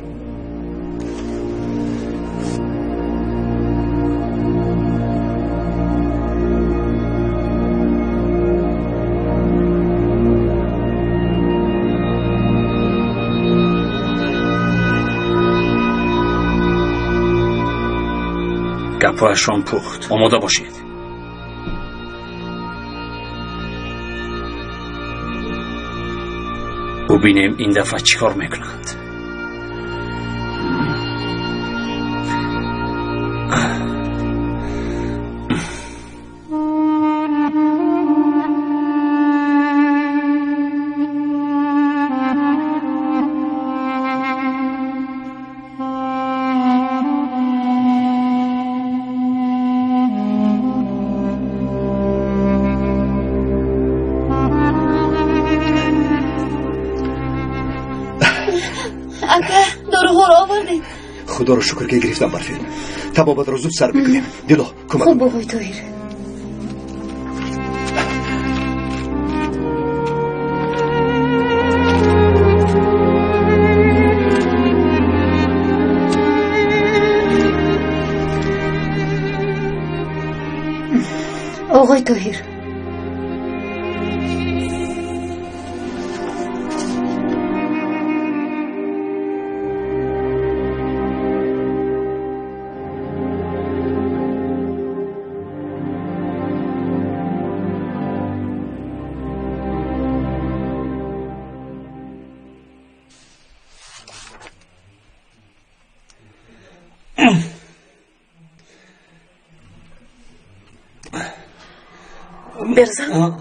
گپایشان پخت. آماده باشید. ببینیم این دفعه چیکار میکنند. خدا رو شکر که گرفتم برفین. تبابت رو زود سر بکنیم. دیلو کمک. خوب آقای طاهر. آقای طاهر، برزن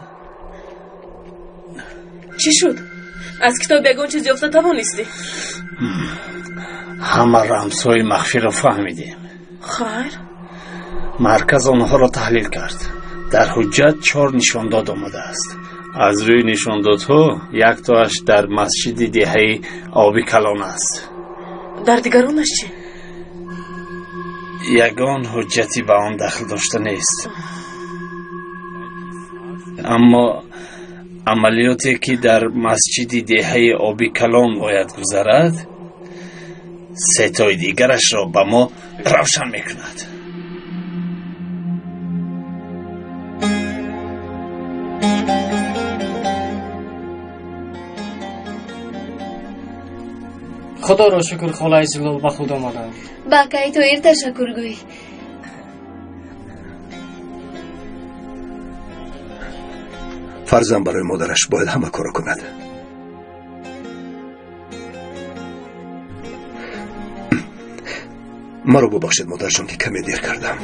چی شد؟ از کتاب یگان چیزی افتاد توانستی؟ همه رمزهای مخفی را فهمیدیم. خیر؟ مرکز آنها را تحلیل کرد. در حجت 4 نشانداد آمده است. از روی نشاندادها یک تاش در مسجد دهه آبی کلان است. در دیگرانش چی؟ یگان حجتی به آن دخل داشته نیست. اما عملیاتی که در مسجد دهه آبی کلان باید گذرد 3 تای دیگرش را به ما روشن میکند. خدا را شکر خالای زلال به خود آمدند. با آقای طاهر تشکر گوی. فرزن برای مادرش باید همه کارو کند. مرا ببخشید مادرشان که کمی دیر کردم.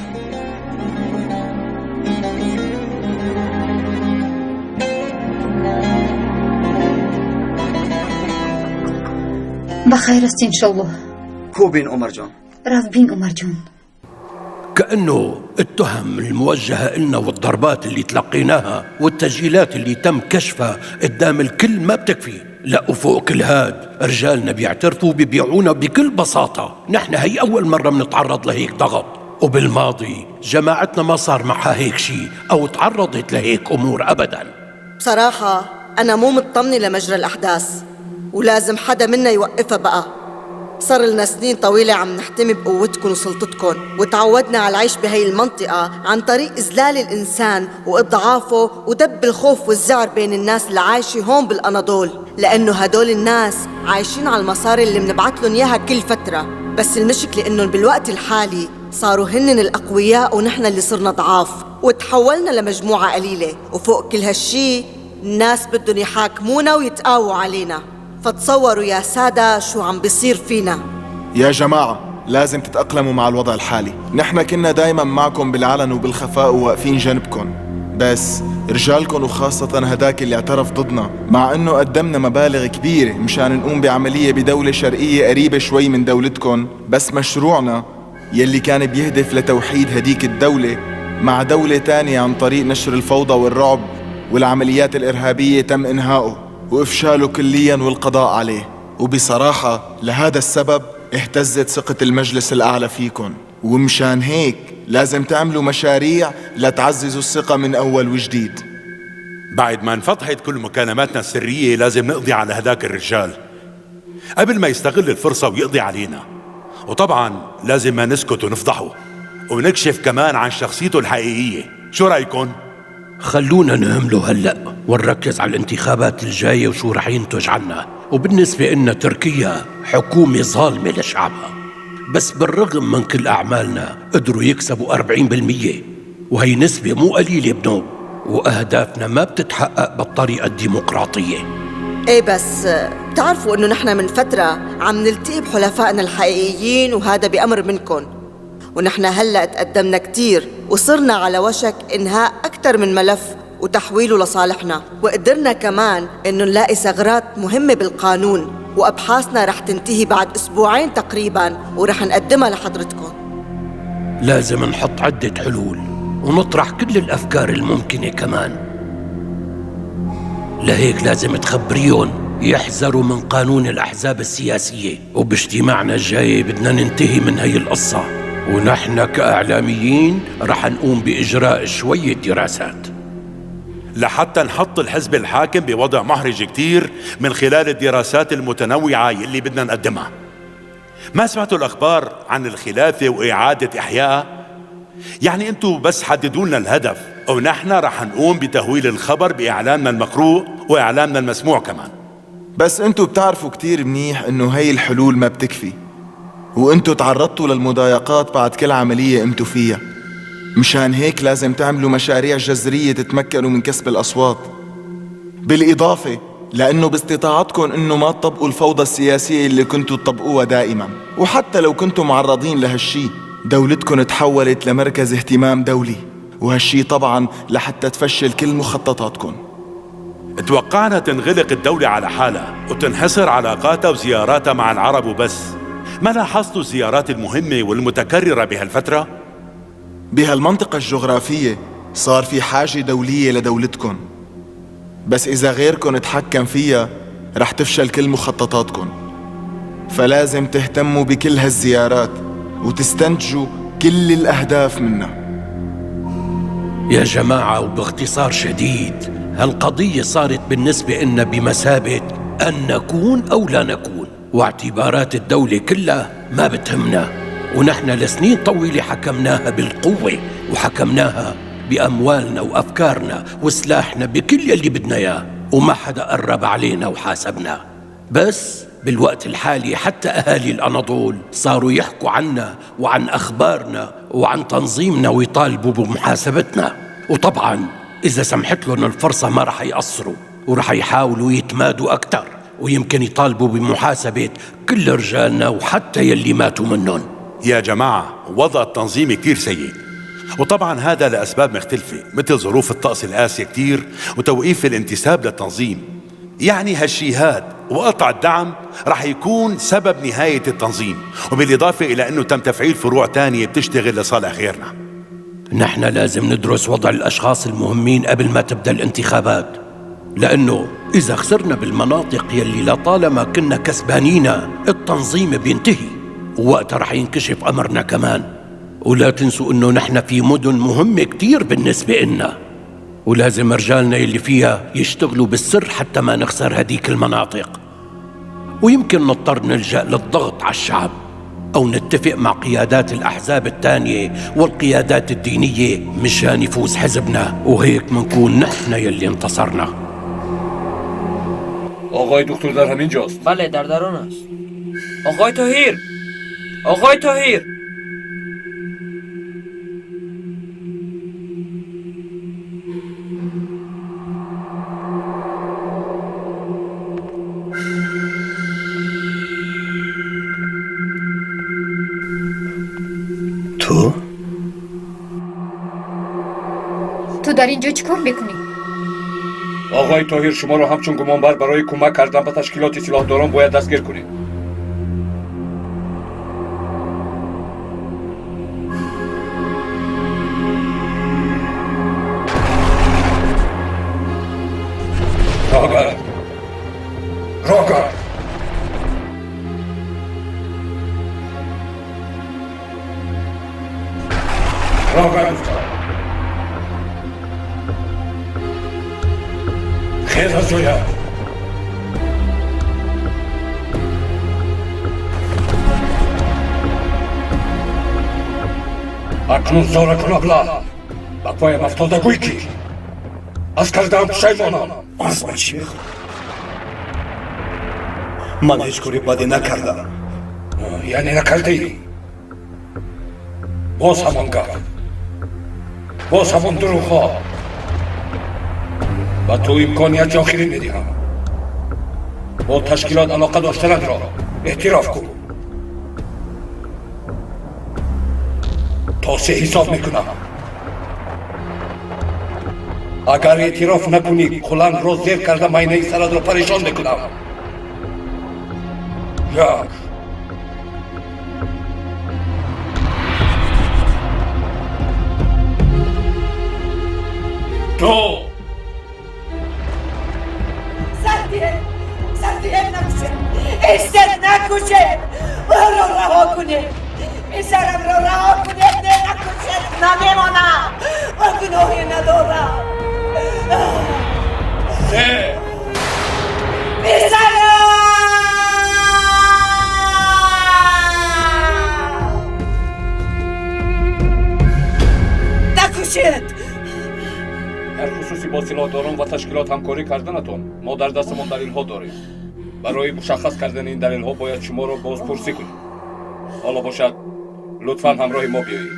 بخير است انشالله. كو بين عمر جان؟ راف بين عمر جان. كأنه التهم الموجهة إلنا والضربات اللي تلقيناها والتسجيلات اللي تم كشفها قدام الكل ما بتكفي. لا وفوق كل هاد رجالنا بيعترفوا بيبيعونا بكل بساطة. نحن هي أول مرة بنتعرض لهيك ضغط، وبالماضي جماعتنا ما صار معها هيك شيء أو تعرضت لهيك أمور أبدا. بصراحة أنا مو مطمنة لمجرى الأحداث، ولازم حدا منا يوقفها بقى. صار لنا سنين طويلة عم نحتمي بقوتكم وسلطتكم، وتعودنا على العيش بهي المنطقة عن طريق إذلال الإنسان وإضعافه ودب الخوف والذعر بين الناس اللي عايشة هون بالأناضول، لأنه هدول الناس عايشين على المصاري اللي بنبعت لهم إياها كل فترة. بس المشكلة إنهم بالوقت الحالي صاروا هنن الأقوياء ونحن اللي صرنا ضعاف، وتحولنا لمجموعة قليلة. وفوق كل هالشي الناس بدهم يحاكمونا ويتقاووا علينا. فتصوروا يا سادة شو عم بيصير فينا. يا جماعة لازم تتأقلموا مع الوضع الحالي. نحن كنا دايما معكم بالعلن وبالخفاء وواقفين جنبكم، بس رجالكم وخاصة هداك اللي اعترف ضدنا، مع انه قدمنا مبالغ كبيرة مشان نقوم بعملية بدولة شرقية قريبة شوي من دولتكم، بس مشروعنا يلي كان بيهدف لتوحيد هديك الدولة مع دولة تانية عن طريق نشر الفوضى والرعب والعمليات الإرهابية تم إنهائه وإفشاله كلياً والقضاء عليه. وبصراحة لهذا السبب اهتزت ثقة المجلس الأعلى فيكم، ومشان هيك لازم تعملوا مشاريع لتعززوا الثقة من أول وجديد. بعد ما انفتحت كل مكالماتنا السرية لازم نقضي على هداك الرجال قبل ما يستغل الفرصة ويقضي علينا. وطبعا لازم ما نسكت ونفضحه ونكشف كمان عن شخصيته الحقيقية. شو رأيكم؟ خلونا نهمله هلأ ونركز على الانتخابات الجاية وشو رح ينتج عنها. وبالنسبة إن تركيا حكومة ظالمة لشعبها، بس بالرغم من كل أعمالنا قدروا يكسبوا 40%، وهي نسبة مو قليلة بنوب، وأهدافنا ما بتتحقق بالطريقة الديمقراطية. ايه بس بتعرفوا انه نحن من فترة عم نلتقي بحلفائنا الحقيقيين، وهذا بأمر منكم. ونحن هلأ تقدمنا كتير وصرنا على وشك إنهاء أكثر من ملف وتحويله لصالحنا، وقدرنا كمان إنه نلاقي ثغرات مهمة بالقانون، وأبحاثنا رح تنتهي بعد أسبوعين تقريباً ورح نقدمها لحضرتكم. لازم نحط عدة حلول ونطرح كل الأفكار الممكنة كمان. لهيك لازم تخبريهم يحذروا من قانون الأحزاب السياسية، وباجتماعنا الجاي بدنا ننتهي من هي القصة، ونحن كإعلاميين رح نقوم بإجراء شوية دراسات لحتى نحط الحزب الحاكم بوضع محرج كتير من خلال الدراسات المتنوعة اللي بدنا نقدمها. ما سمعتوا الأخبار عن الخلافة وإعادة إحيائها؟ يعني أنتوا بس حددوا لنا الهدف ونحن رح نقوم بتهويل الخبر بإعلامنا المقروء وإعلامنا المسموع كمان. بس انتوا بتعرفوا كتير منيح انه هاي الحلول ما بتكفي، وانتوا تعرضتوا للمضايقات بعد كل عملية قمتوا فيها. مشان هيك لازم تعملوا مشاريع جذرية تتمكنوا من كسب الأصوات، بالإضافة لأنه باستطاعتكم أنه ما تطبقوا الفوضى السياسية اللي كنتوا تطبقوها دائما. وحتى لو كنتوا معرضين لهالشي، دولتكم تحولت لمركز اهتمام دولي، وهالشي طبعا لحتى تفشل كل مخططاتكم. توقعنا تنغلق الدولة على حالها وتنحصر علاقاتها وزياراتها مع العرب وبس. ما لاحظتوا الزيارات المهمة والمتكررة بهالفترة؟ بهالمنطقة الجغرافية صار في حاجة دولية لدولتكم، بس إذا غيركم تحكم فيها رح تفشل كل مخططاتكم. فلازم تهتموا بكل هالزيارات وتستنتجوا كل الأهداف منها. يا جماعة، وباختصار شديد هالقضية صارت بالنسبة لنا بمثابة أن نكون أو لا نكون، واعتبارات الدولة كلها ما بتهمنا، ونحن لسنين طويلة حكمناها بالقوة، وحكمناها بأموالنا وأفكارنا وسلاحنا بكل اللي بدنا إياه، وما حدا قرب علينا وحاسبنا. بس بالوقت الحالي حتى أهالي الأناضول صاروا يحكوا عنا وعن أخبارنا وعن تنظيمنا ويطالبوا بمحاسبتنا. وطبعا إذا سمحت لهم الفرصة ما رح يقصروا، ورح يحاولوا يتمادوا أكتر، ويمكن يطالبوا بمحاسبة كل رجالنا وحتى يلي ماتوا منهم. يا جماعة، وضع التنظيم كتير سيء، وطبعا هذا لأسباب مختلفة مثل ظروف الطقس القاسية كتير وتوقيف الانتساب للتنظيم. يعني هالشيهات وقطع الدعم رح يكون سبب نهاية التنظيم، وبالإضافة إلى أنه تم تفعيل فروع تانية بتشتغل لصالح غيرنا. نحن لازم ندرس وضع الأشخاص المهمين قبل ما تبدأ الانتخابات، لأنه إذا خسرنا بالمناطق يلي لطالما كنا كسبانينا التنظيم بينتهي، ووقتها رح ينكشف أمرنا كمان. ولا تنسوا أنه نحن في مدن مهمة كتير بالنسبة إلنا، ولازم رجالنا اللي فيها يشتغلوا بالسر حتى ما نخسر هديك المناطق. ويمكن نضطر نلجأ للضغط على الشعب، أو نتفق مع قيادات الأحزاب التانية والقيادات الدينية مشان يفوز حزبنا، وهيك منكون نحن يلي انتصرنا. آقای دکتر در همین جاست؟ بله، در درون است. آقای طاهیر، آقای طاهیر. تو در اینجا چیکار میکنی؟ آقای طاهیر، شما رو همچون گمانبر برای کمک کردن به تشکیلات سلاحداران باید دستگیر کنید. راگر خیز از جویا اکنون زاره کن ابله با پایم افتاده گوی کی از کردم پشیمانم. از من چی میخوای؟ من هیچ کاری بدی نکردم. یعنی نکردی؟ باز همان گفت، باز همان دروغ ها. و تو امکانیت آخرین میدیم. با تشکیلات علاقه داشتند را اعتراف کن. تا 3 حساب میکنم. اگر اعتراف نکنی کلان را زیر کرده مینه سرد را پریشان میکنم. 1 2 سردیه نکشه استر نکشه رو رها کنه پسرم رو رها کنه نکشه نمیمانم و گناهی ندارم 3 پسرم نکشید. در خصوصی با سلاحداران و تشکیلات همکاری کردنتون ما در دستمون دلیل ها داریم. برای مشخص کردن این دلیل ها باید شما را بازپرسی کنیم. حالا باشد لطفاً همراه ما بیایید.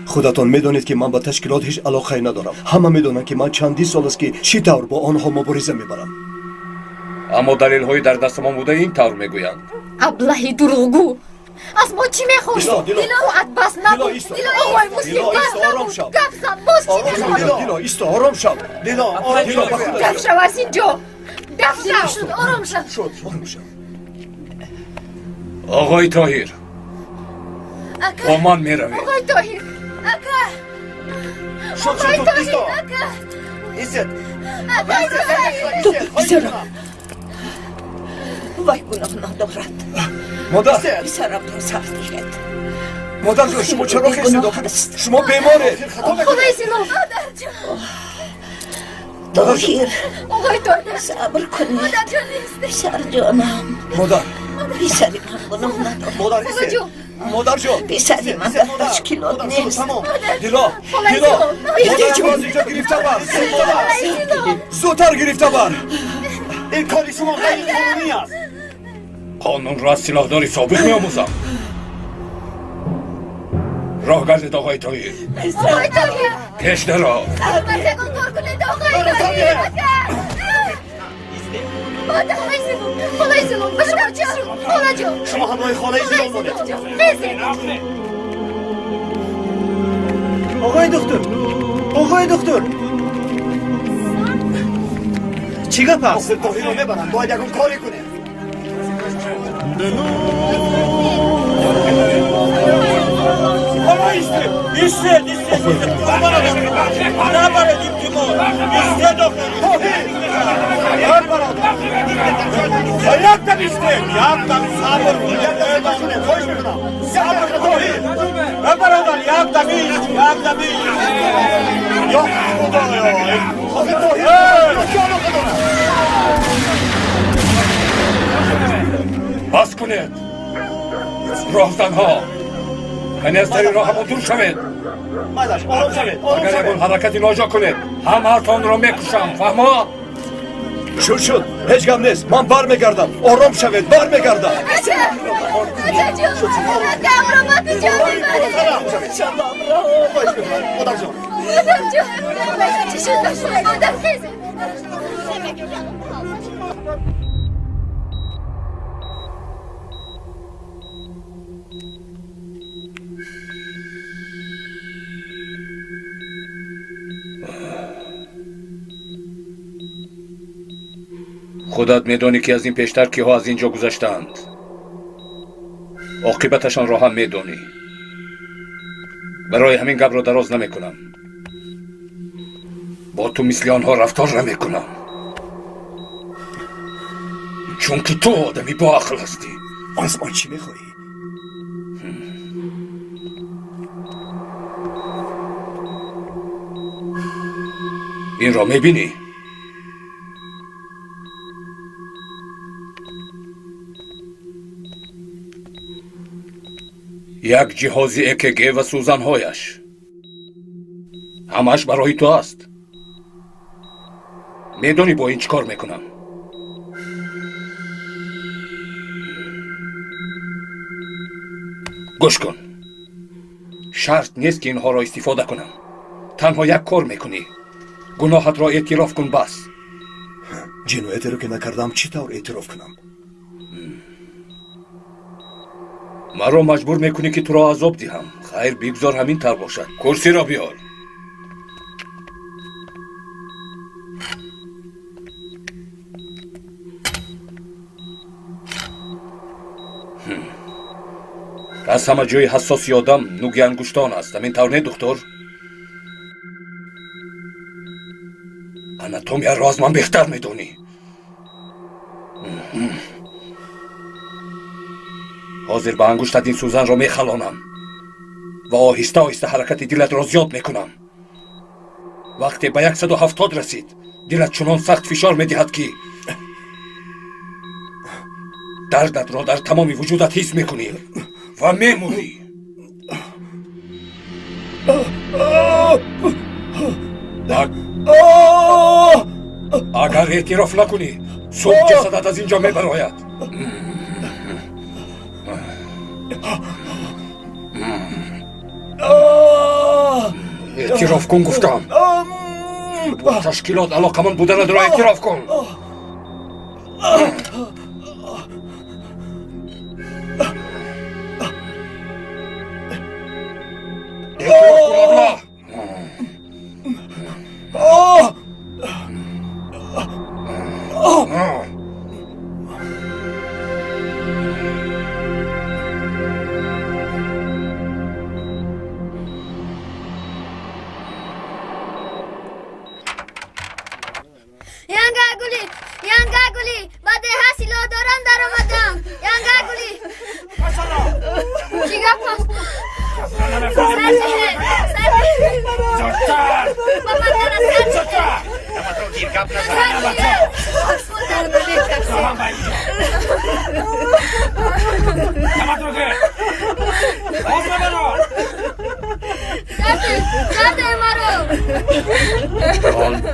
خودتان میدونید که من با تشکیلات هیچ علاقه ندارم. همه میدونن که من چندی سال است که چی طور با آنها مبارزه میبرم. اما دلیل های در دست ما بوده این طور میگویند. ابلهی دروغگو. از ما چی میخوای؟ دیلا بس نبود. دیلا آقای مسلم بس نبود. گپ زن باز چی میخوای؟ دیلا ایستا آرام شو. دیلا گپ شو از اینجا. گپ شو آرام شو. آقای طاهر با من میروید. آقای طاهر آقای طاهر عزت تو بیزارم وای گناه ندارد. مادر پسرم را سختیت. مادر جو شما چرا خیلی داخل؟ شما بیماره. خدای سینو طاهر آقای طاهر صبر کنید. مادر جان نیست. پسر جانم مادر پسری من گناه ندارد. مادر نیست. مادر جو پسری من در تشکیلات نیست. دیلا مادر جو از اینجا گرفته بر. زودتر گرفته بر. این کاری شما غیر قانونی است. قانون را از سلاحداری سابق میآموزم. راه گردید آقای طاهر. آقای طاهر پیش درا. البته کار کنید آقای طاهر. مادر خدای سینو بشما جان خاله جان شما همراه خاله زیران بودید. آقای دکتر چی گپ است؟ طاهر رو میبرن باید یکم کاری کنه. آقا ایسته نبردیم تیمور ایسته داخل یکتم ایسته یکتم صبر کن خوش میکنم صبر کن برادر یکتم ایست یا خدایا بس کنید راهزنها کنیستری راه همون دور شوید. ماداش آرام شوید. اگر یکون حرکتی ناجا کنید همه تان را میکشم فهما؟ شد هیچ گم نیست من برمیگردم. آرام شوید برمیگردم. خودت میدونی که از این پیشتر کیها از اینجا گذشتند. عاقبتشان را هم میدونی. برای همین گپ را دراز نمیکنم. با تو مثل آنها رفتار نمیکنم. چون که تو آدمی با عقل هستی. از من چی میخوایی؟ این را میبینی؟ یک جهازی EKG و سوزنهایش همش برای تو است. میدونی با این چیکار میکنم؟ گوش کن. شرط نیست که اینها را استفاده کنم. تنها یک کار میکنی. گناهت را اعتراف کن بس. جنایتی رو که نکردم چی طور اعتراف کنم؟ مرا مجبور میکنی که تو را عذاب دهم. خیر بگذار همین طور باشد. کرسی را بیار. از همه جای حساسی آدم نوک انگشتان است. همین طور نه دکتر؟ اناتومی را از من بهتر میدونی. حاضر به انگشتت این سوزن را میخلانم و آهسته آهسته حرکت دلت را زیاد میکنم. وقتی به 170 رسید دلت چنان سخت فشار میدهد که دردت را در تمام وجودت حس میکنی و میمونی. اگر اعتراف نکنی صبح جسدت از اینجا میبراید. اعتراف کن گفتم. با تشکیلات علاقمند بودن را اعتراف کن. ینگاگولی بعد حاصل دارم در آمدم. ینگاگولی چی گپ است؟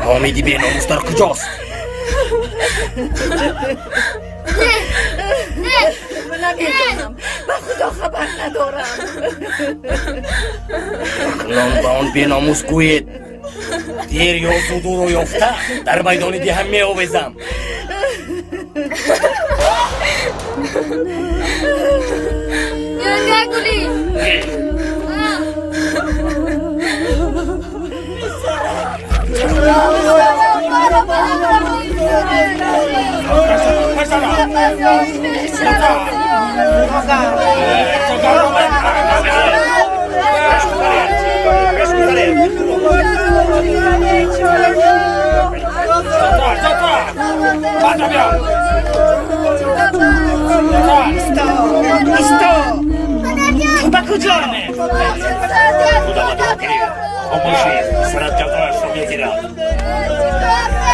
حامیدی به ناموس در کجاست؟ نه نمیدونم. به خدا خبر ندارم. اکنون به آن به ناموس گوید دیر یا زود او رو یافته در میدان دیهم می آویزم. ینگاگولی با کجا؟ خاموشی سرت جزایش رو میگیرم.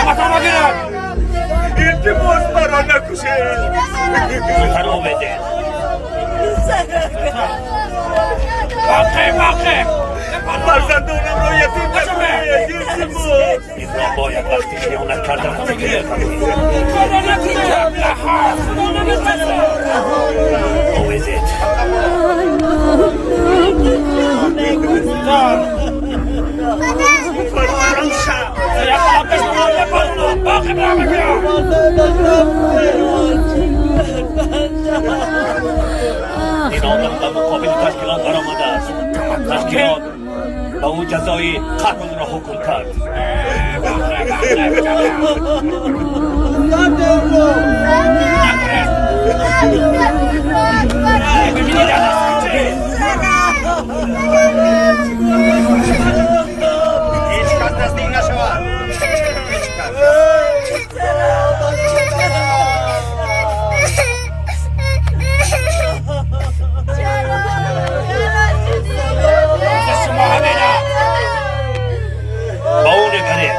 اما گیرم التماس مرا نکشه. زودتر آمده واقع فرزندانم را یتیم نکنید. این را باید وقتی خیانت کردم فکر کنید. آویزید این آدم به مقابل تشکیلات برآمده است. تشکیلات به او جزای قتل را حکم کرد. هیچ کس نزدیک نشود. با او نگرید.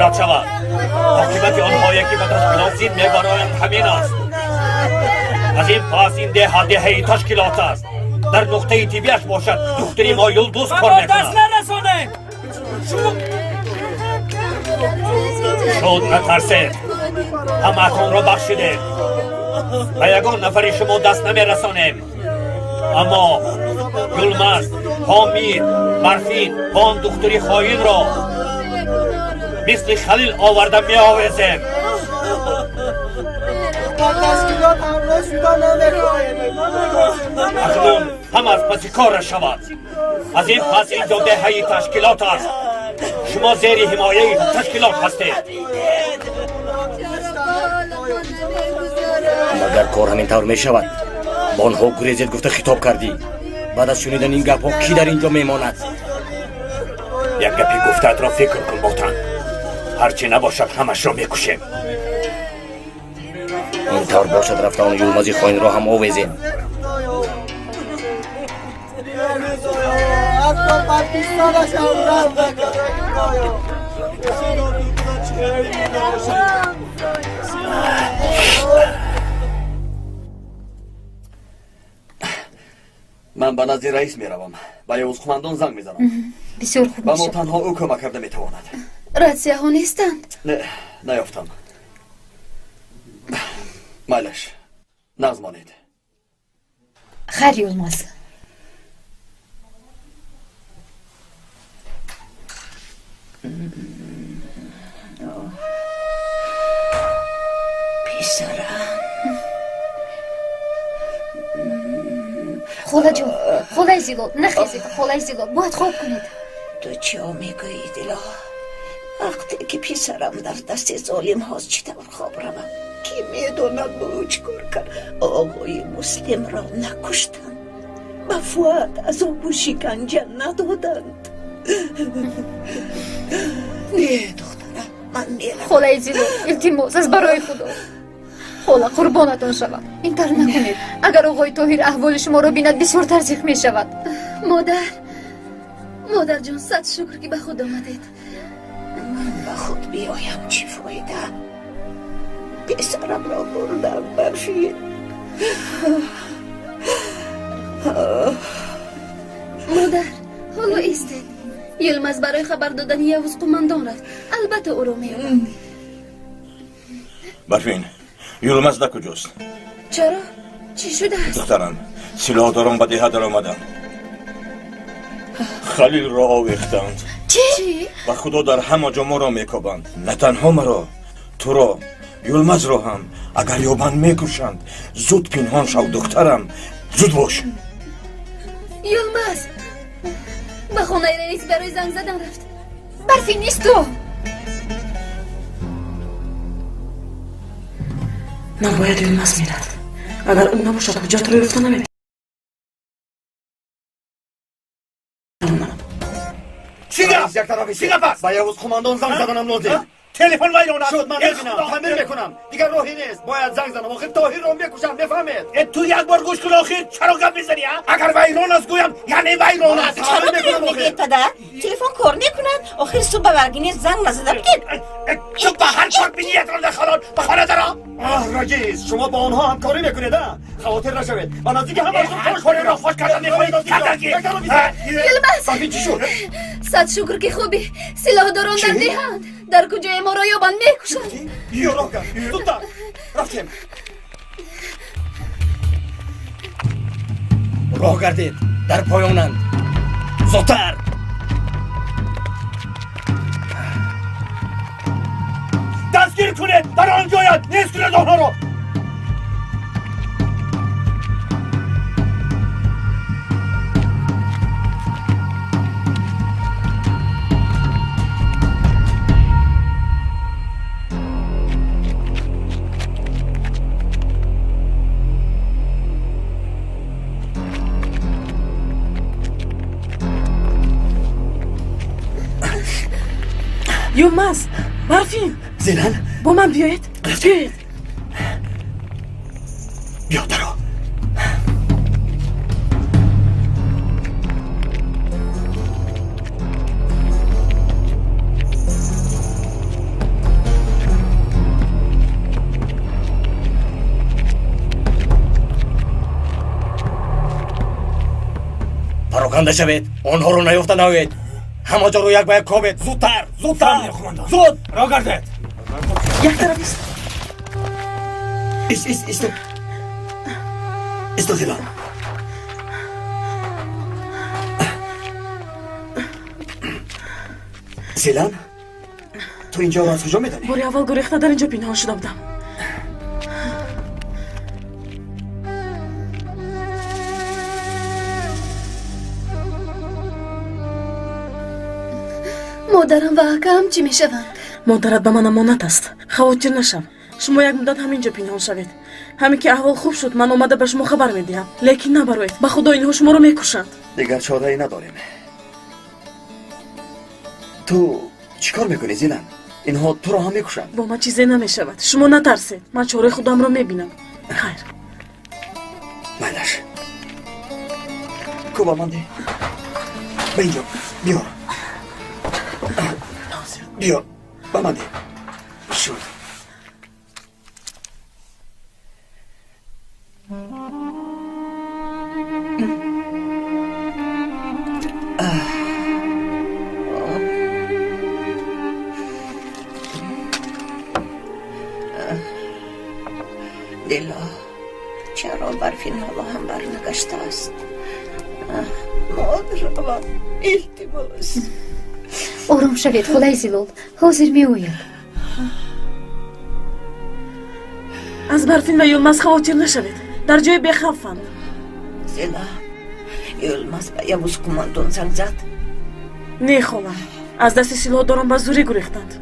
رد شود. عاقبت آنهایی که به تشکیلات زین میبرایند همین است. از این پس این دهه دهه تشکیلات است. در نقطه طبیعش باشد دختری ما یلدوز کار میکند. دست نرسانه. شد نترسید. همه‌تان را بخشیده. و یگان نفری شما دست نمیرسانیم. اما یلمز، حامید، برفین و آن دختری خواهین را مثل خلیل آورده می آویزیم. اکنون هم از پس کار شود. از این پس اینجا دهه تشکیلات است. شما زیر حمایه تشکیلات هستید. اگر کار همین طور می شود با آنها گریزید گفته خطاب کردی. بعد از شنیدن این گپ ها کی در اینجا میماند؟ یک گپی گفتت را فکر کن بوتن. هرچی نباشد همش را میکشیم. این طور باشد رفته آن یلمزی خواهین را هم آویزیم. من به نزد رئیس میروم. به یوز قماندان زنگ میزنم. بسیار خوب به ما میشود. تنها او کمک کرده میتواند. راسیه ها نیستند؟ نه نیافتم. مالش نازمانید. خیر یلمز. پسرم خوله جون، خوله زیگل، نخیزید خوله زیگل، باید خوب کنید. تو چی میگویی دلا؟ وقتی که پسرم در دست ظالم هاست چطور خواب روم؟ کی میدوند به چکار کرد؟ آقای مسلم را نکشتند، به فؤاد از او شکنجه ندادند. نه دخترم، من میرم. خوله زیگل، التماس از برای خدا. خوله قربانتان شود. این طور نکنید. اگر آقای طاهر احوال شما را بیند بسیار ترسیخ می شود. مادر جان، صد شکر که به خود آمدید. من به خود بیایم چی فایده؟ پسرم را بردم برفید. مادر، حالا ایستید. یلمز برای خبر دادن یوز قماندان رفت. البته او را میارم. برفین یلمز در کجاست؟ چرا؟ چی شده است؟ دخترم سلاح دارم به دهه در آمدم. خلیل را آویختند. چی؟ و خدا در همه جا ما را میکابند. نه تنها مرا، تو را، یلمز را هم اگر یابند میکشند. زود پنهان شو دخترم، زود باش. یلمز به خانه رئیس برای زنگ زدن رفت. برفی نیست تو. نباید یلمز میرفت. اگر اون نباشد کجا تو رو رفتن نمید. چیگه پس با یوز قماندان زنگ زدنم لازم. تلفن ویرانه شد من نبینم تعمیر میکنم. دیگر راهی نیست. باید زنگ زنم. آخر طاهر را میکشم. بفهمید تو یک بار گوش کن آخر چرا گپ میزنی؟ اگر ویران است گویم یعنی ویران است. چرا دارید میگید پدر؟ تلفن کار نکنند. آخر صبح برگینی زنگ نزده بگید. تو به هر کار بینیت را دخلان به خانه درا. رئیس شما با آنها همکاری میکنید؟ خواطر نشوید. و نزدیک هم از اون کاری را خوش کردن میخواهید. یلمز چی شد؟ صد شکر که خوبی. سلاح داران در دهند. در کجای ما را یابند میکشند. یارو کرد. زودتر رفتیم. راه گردید در پایانند. زودتر. دستگیر کنید در آنجاید. نیست کنید آنها را. یلمز، برفین زینن با من بیایید. بیایید. بیا درا. رانده شوید آنها رو نیفته نوید همه جا رو یک به یک کوبید زودتر زود را گردید یک طرف استو زیلان زیلان تو اینجا رو از کجا میدانی؟ باری اول گریخته در اینجا پنهان شده بودم مادرم و اکم چی میشوند؟ مادرت به من امانت است خواطر نشو شما یک مدت همینجا پنهان شوید همین که احوال خوب شد من اومده به شما خبر میدهم لیکن نبروید به خدا اینها شما رو میکشند دیگر چاره ای نداریم تو چیکار میکنی زیلان؟ اینها تو رو هم میکشند با من چیزی نمیشود شما نترسید من چاره خودم رو میبینم خیر مایلش کوبا مانده به اینجا بیار بیار با مانده شد دلا چرا برفین حالا هم برنگشته است مادرم التماس آرام شوید خدای زیلال حاضر میآید از برفین و یلمز خواطر نشوید در جای بخوفند زیلا یلمز به یبوس کماندون زنگ زد نه خاله از دست سلاح دارم به زوری گریختند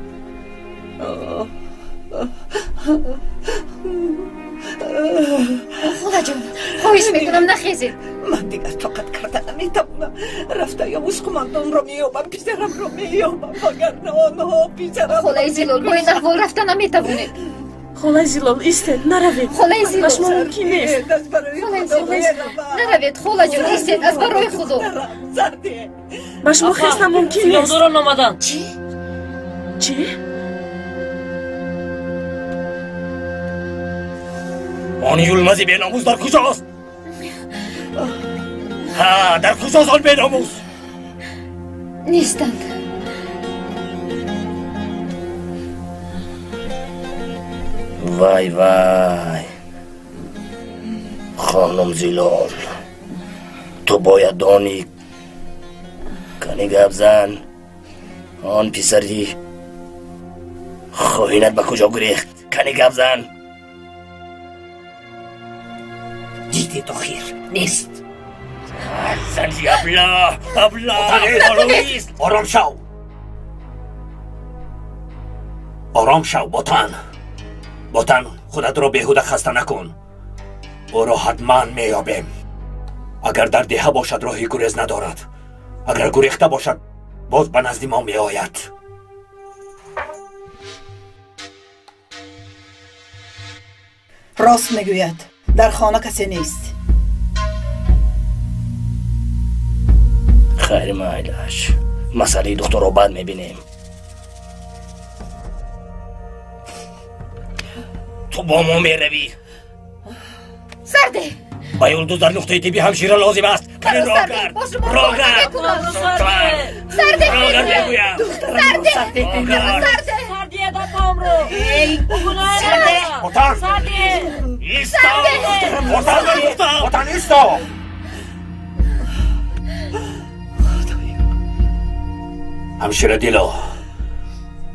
خدا جان خواهش میکنم نخیزید من دیگر طاقت کرده نمیتوانم رفته یبوس کماندون رو مییابم پسرم رو مییابم وگرنه آنها پسرم خدای زیلال با این احوال رفته نمیتوانید خدای زیلال ایستید نروید خدای زیلال شما ممکن نیست نروید خدا جان ایستید از برای خدا به شما خستم ممکن نیست دارن آمدن چی؟ آن یلمزی به ناموس در کجاست؟ ها در کجاست آن به ناموس؟ نیستند وای وای خانم زیلال تو باید دانی کنی گپ زن آن پسری خواهینت به کجا گریخت کنی گپ زن دیدی تو خیر نیست زنجی ابلا آرام شو آرام شو بوتن خودت رو بهوده خسته نکن او را حتما میابیم اگر در دیه باشد راهی گریز ندارد اگر گریخته باشد باز به نزد ما میآید راست میگوید در خانه کسی نیست خیر مایلش مسئله دکتر رو بعد میبینیم تو با ما میروی سرده با یلدوز در نقطه تیبی همشیره لازم است کنین راه کرد راه کرد سرده راه کرد بگویم سردیه دا پام رو بوتن ایستا همشیره دیلا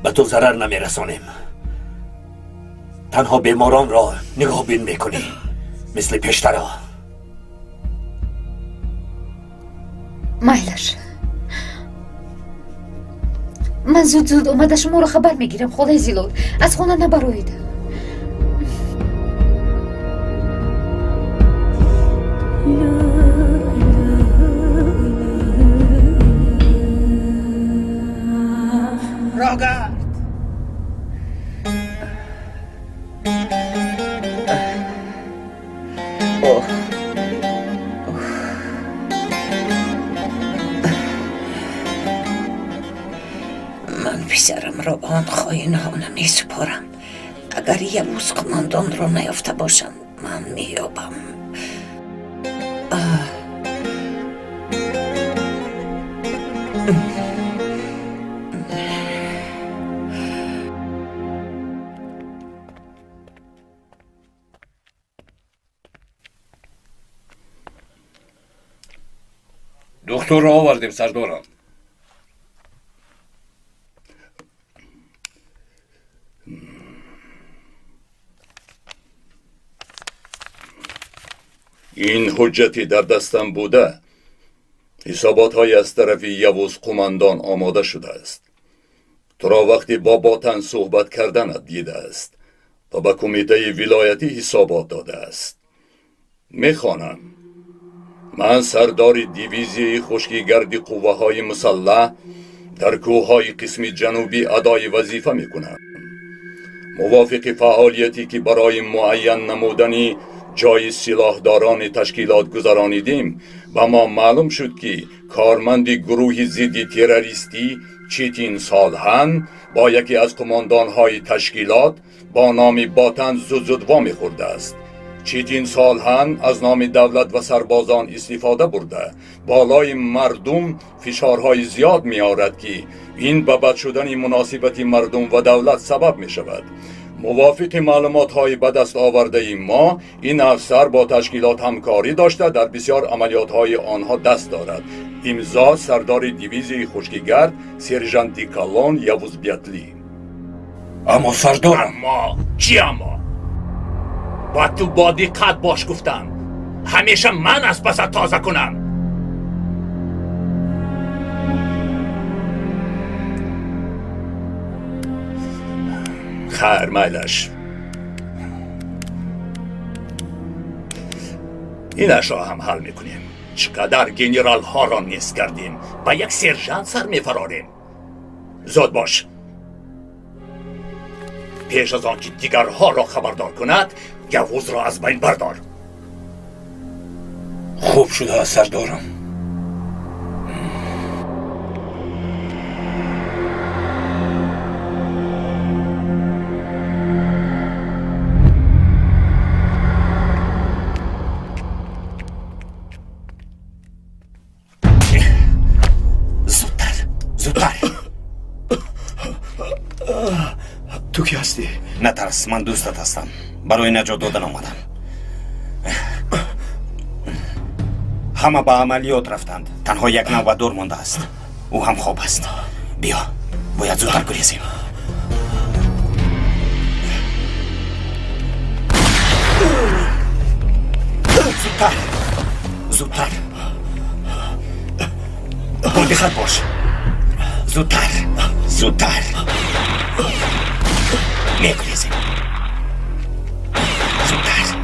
به تو ضرر نمیرسانیم تنها بیماران را نگاه بین میکنی مثل پیشترا مایلش من زود اومده شما رو خبر میگیرم خدای زیلال از خونه نبروید راگرد من پسرم را به آن خائنها نمی سپارم اگر یبوس کماندون را نیافته باشم من مییابم دکتر رو آوردیم سردارم. این حجتی در دستم بوده. حسابات های از طرف یوز قماندان آماده شده است. تو را وقتی با باطن صحبت کردنت دیده است و به کمیته ولایتی حسابات داده است. میخوانم: من سردار دیویزی خشکیگرد قوه های مسلح در کوه های قسم جنوبی ادای وظیفه میکنم. موافق فعالیتی که برای معین نمودنی جای سلاحداران تشکیلات گذرانیدیم و ما معلوم شد که کارمند گروه ضد تروریستی چیتین سالهن با یکی از قماندانهای تشکیلات با نام باطن زود وامی خورده است. چیتین سالهن از نام دولت و سربازان استفاده برده بالای مردم فشارهای زیاد می آورد که این به بد شدن مناسبت مردم و دولت سبب می شود. موافق معلومات های به دست آورده ایم ما، این افسر با تشکیلات همکاری داشته در بسیار عملیات های آنها دست دارد. امضا سردار دیویزی خشکیگرد سرژانت دیکالون یوز بیاتلی. اما سردارم، اما چی اما؟ با تو با دقت باش گفتم. همیشه من از پس تازه کنم. خیر میلش، اینش را هم حل میکنیم. چقدر گنرال ها را نیست کردیم و یک سرژانت سر میفراریم. زود باش، پیش از آن که دیگرها را خبردار کند یوز را از بین بردار. خوب شده سردارم. تو کی هستی؟ نترس، من دوستت هستم. برای نجات دادن آمدم. همه به عملیات رفتند. تنها یک نوبدار مانده است. او هم خواب است. بیا، باید زودتر گریزیم. زودتر. با دقت باش. زودتر. میگریزیم. زودتر.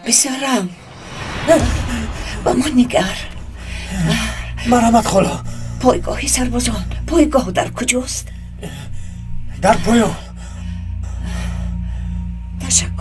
بسیارم با ما نگر. مرحمت خالا. پایگاه سربازان، پایگاه در کجاست؟ در پایان. تشکر.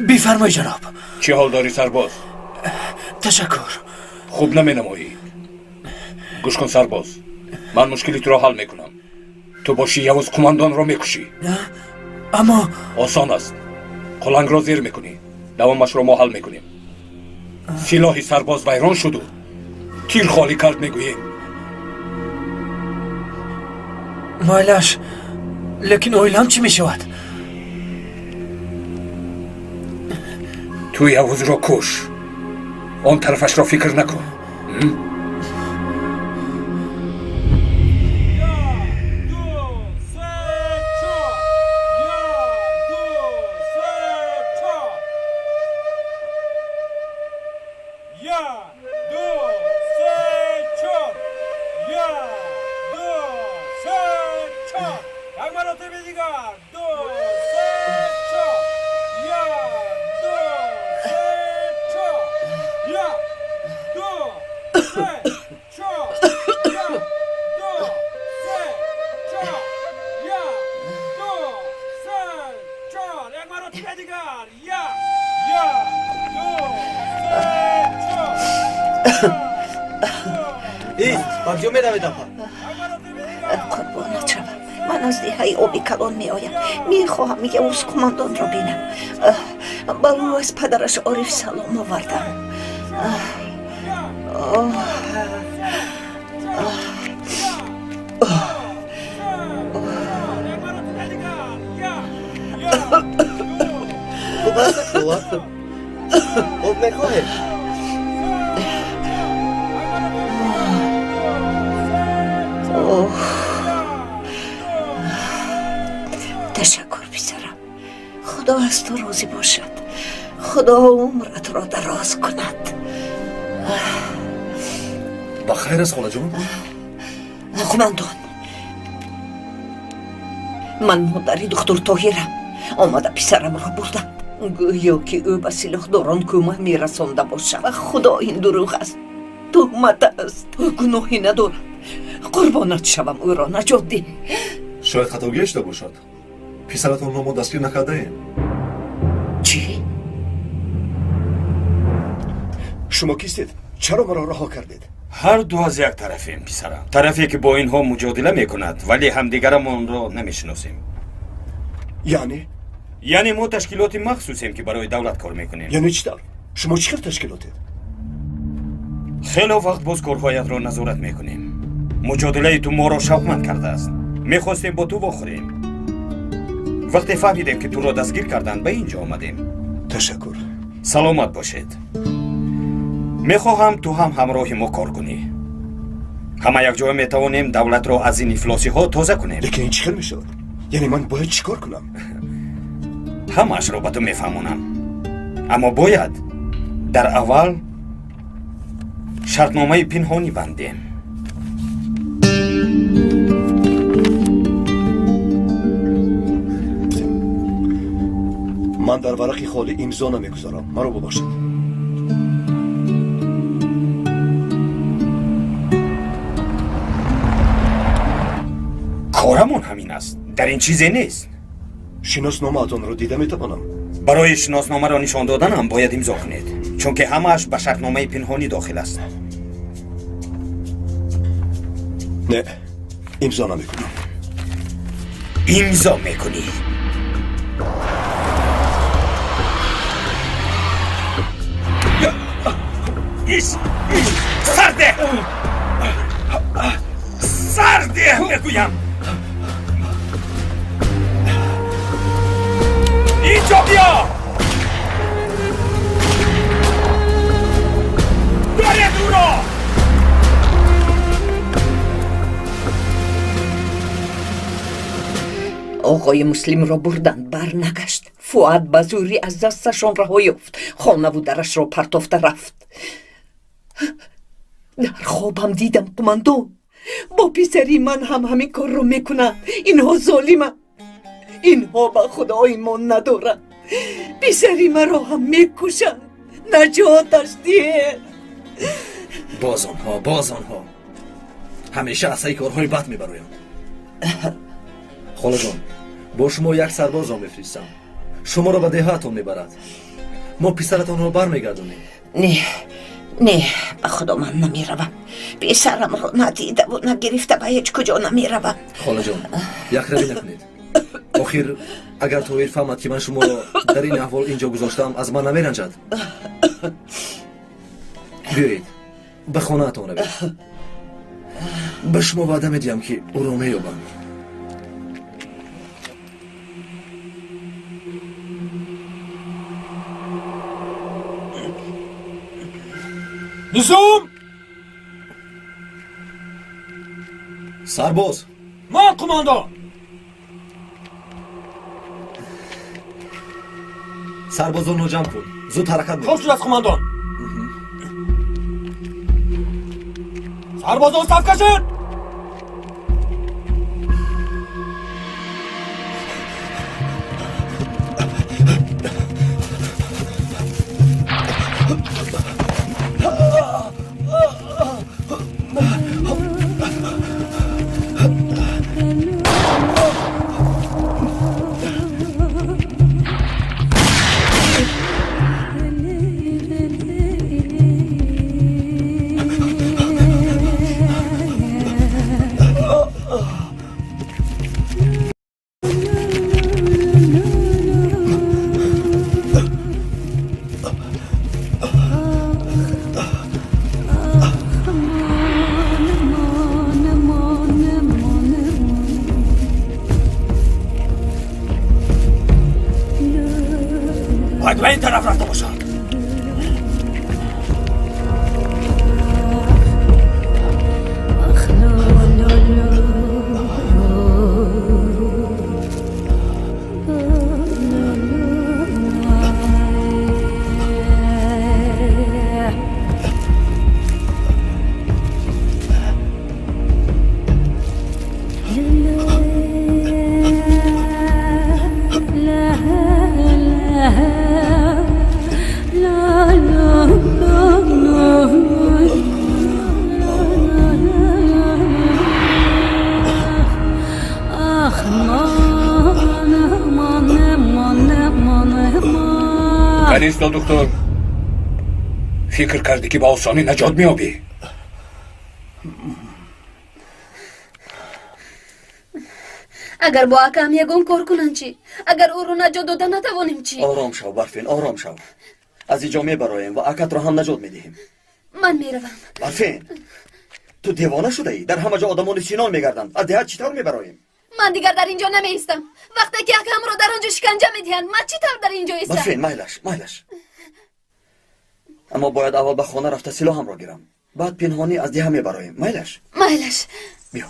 بفرمای جناب. چه حال داری سرباز؟ تشکر. خوب نمی نمایی. گوش کن سرباز، من مشکلی تو را حل میکنم. تو باشی یوز کماندان رو میکشی. نه اما آسان است. قلنگ را زیر میکنی. دوامش رو ما حل میکنیم. سلاحی سرباز ویران شد و تیر خالی کرد میگوییم. مایلش لیکن اویلام چی میشود؟ تو یوز را کش. آن طرفش را فکر نکن. قربانت شوم. من از دههای آبی کلان می آیم. می خواهم یوز کماندان را بینم. با او از پدرش عارف سلام آوردم. تشکر پسرم. خدا از تو راضی باشد. خدا عمرت را دراز کند. با خیر است خاله جان؟ کماندان، من مادری دکتر طاهرم. آمده پسرم را بردم. گویا که او به سلاحداران کمک میرسانده باشد. خدا این دروغ است. تهمت است. گناهی ندارد. قربانت شوم او را نجات ده. شاید خطا گشته باشد. پسرتان را ما دستگیر نکرده ایم. چی؟ شما کیستید؟ چرا مرا رها کردید؟ هر دو از یک طرفیم پسرم. طرفی که با اینها مجادله میکند ولی همدیگرمان را نمیشناسیم. یعنی ما تشکیلات مخصوصیم که برای دولت کار میکنیم. یعنی چطور؟ شما چه تشکیلاتید؟ خیلی وقت باز کارهایت را نظارت میکنیم. مجادله تو ما را شوقمند کرده است. میخواستیم با تو بخوریم. وقتی فهمیدیم که تو را دستگیر کردن به اینجا آمدیم. تشکر. سلامت باشید. میخواهم تو هم همراه ما کار کنی. همه یک جای میتوانیم دولت را از این افلاسی ها تازه کنیم. لیکن این چیکار میشود؟ یعنی من باید چیکار کنم؟ همش را به تو میفهمونم. اما باید در اول شرطنامه پنهانی بندیم. من در ورقی خالی امضا نمیگذارم. مرا ببخشید. کارمون همین است. در این چیزی نیست. شناسنامه اتان را دیده میتوانم؟ برای شناسنامه را نشان دادن هم باید امضا کنید، چون که همش به شرطنامه پنهانی داخل است. نه، امضا نمیکنم. امضا میکنی؟ سرده! سرده میگویم! اینجا بیا! داره دورا! آقای مسلم را بردند بر نگشت. فؤاد به زوری از دستشان رها یافت. خانه و درش را پرتافته رفت. در خوابم دیدم قماندان با پسری من هم همین کار رو میکنند. اینها ظالمند. اینها به خدا ایمان ندارند. پسری مرا هم میکشند. نجاتش ده. باز آنها همیشه از کارهای بد میبرویم. خاله جان، با شما یک سرباز را میفرستم. شما را به دههتان میبرد. ما پسرتان را برمیگردونیم. نه، نه به خدا من نمیروم. پسرم رو ندیده و نگرفته به هیچ کجا نمیروم. خاله جان یک روی نکنید. آخر اگر توهیر فهمد که من شما را در این احوال اینجا گذاشتم از من نمیرنجد. بیایید به خانه اتان روید. به شما وعده میدیم که او را مییابم. نظام سرباز من قماندان. سربازان رو جمع کن. زود حرکت خوب بکن. شد از قماندان. سربازان صف کشید. باید به این طرف رفته باشد. ایستا دکتر. فکر کردی که با آسانی نجات میابی؟ اگر با اکم یگم کار کنن چی؟ اگر او رو نجات داده نتوانیم چی؟ آرام شو برفین، آرام شو. از اینجا میبرایم و اکت رو هم نجات میدهیم. من میروم. برفین تو دیوانه شده ای؟ در همه جا آدمان سینان میگردند. از دیهات چطور میبرایم؟ من دیگر در اینجا نمیستم. وقتی که اکم رو در آنجا شکنجه میدهند من چطور در اینجا ایستم؟ برفین مایلش. اما باید اول به خانه رفته سلاح هم را گیرم. بعد پنهانی از دیه میبرایم. مایلش بیا.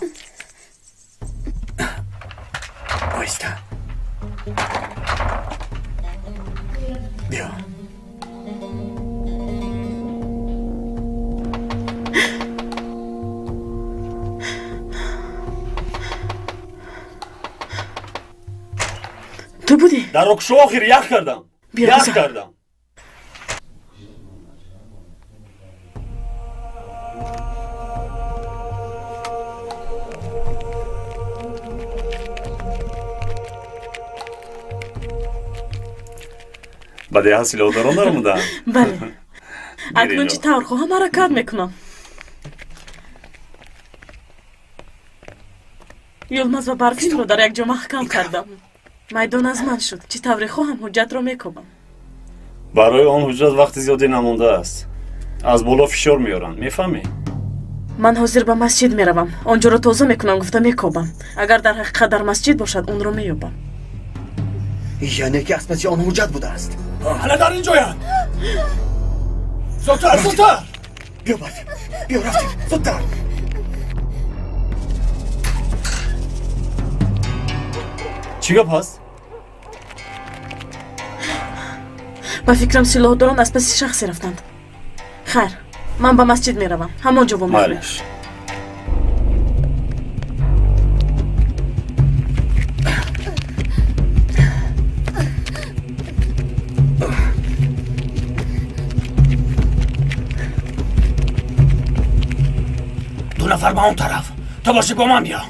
بایسته بیا. تو بودی؟ در رکشو آخر یخ کردم. یخ کردم. بده حاصل دارم نرمودم. بله. اکنون چی طور خواهم حرکت میکنم. یلمز و برفین رو در یک جا محکم کردم. میدان از من شد. چی طوری خواهم حجت رو میکوبم. برای آن حجت وقت زیادی نمونده است. از بالا فشار میارن. میفهمی؟ من حاضر به مسجد میروم. آنجا رو توضیح میکنم گفته میکوبم. اگر در حقیقت در مسجد باشد اون رو مییابم. یعنی که اسمتی آن حجت بوده است. حالا در اینجایم. زودتر. بیا برفین. بیا رفتیم. زودتر. چی گپ هست؟ با فکرم سلاح داران از پس شخصی رفتند. خیر من به مسجد میروم. همانجا با من. مالش. دو نفر با اون طرف. تو باشی با من بیا.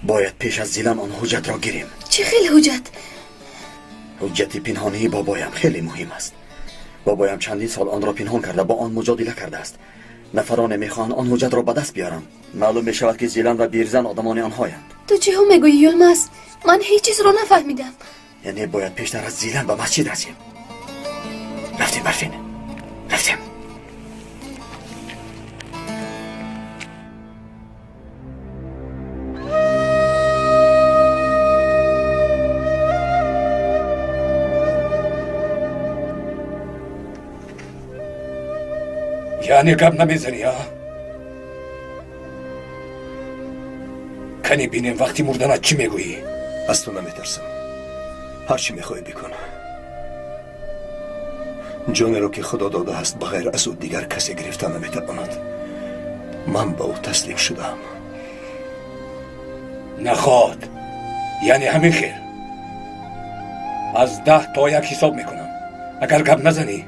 باید پیش از زیلان آن حجت را گیریم. چه خیلی حجت؟ حجت پنهانی بابایم خیلی مهم است. بابایم چندین سال آن را پنهان کرده، با آن مجادله کرده است. نفران میخواهند آن حجت را به دست بیارند. معلوم می شود که زیلان و بیرزن آدمان آنهایند. تو چه هم میگویی یلماس؟ من هیچ چیز را نفهمیدم. یعنی باید پیشتر از زیلان به مسجد رسیم. رفتیم برفین، رفتیم. یعنی گپ نمیزنی ها؟ کنی بینیم وقتی مردنت چی میگویی؟ از تو نمیترسم. هر چی میخوای بکن. جان رو که خدا داده است بغیر از او دیگر کسی گرفته نمیتواند. من با او تسلیم شدم. نخواد. یعنی همین خیر. از 10 تا 1 حساب میکنم. اگر گپ نزنی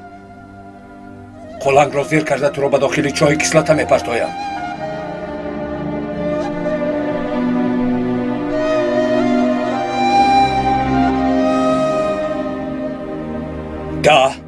قلنگ را زیر کرده تو رو به داخل چای کسلت میپرتایم. 10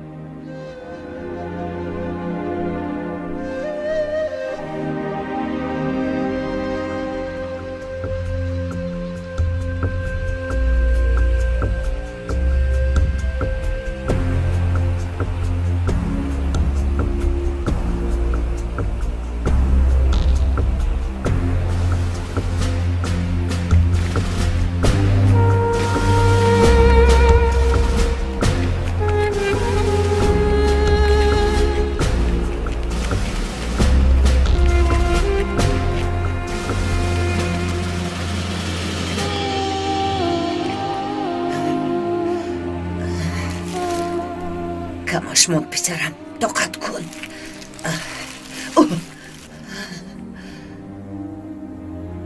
کماشمون پسرم دقت کن.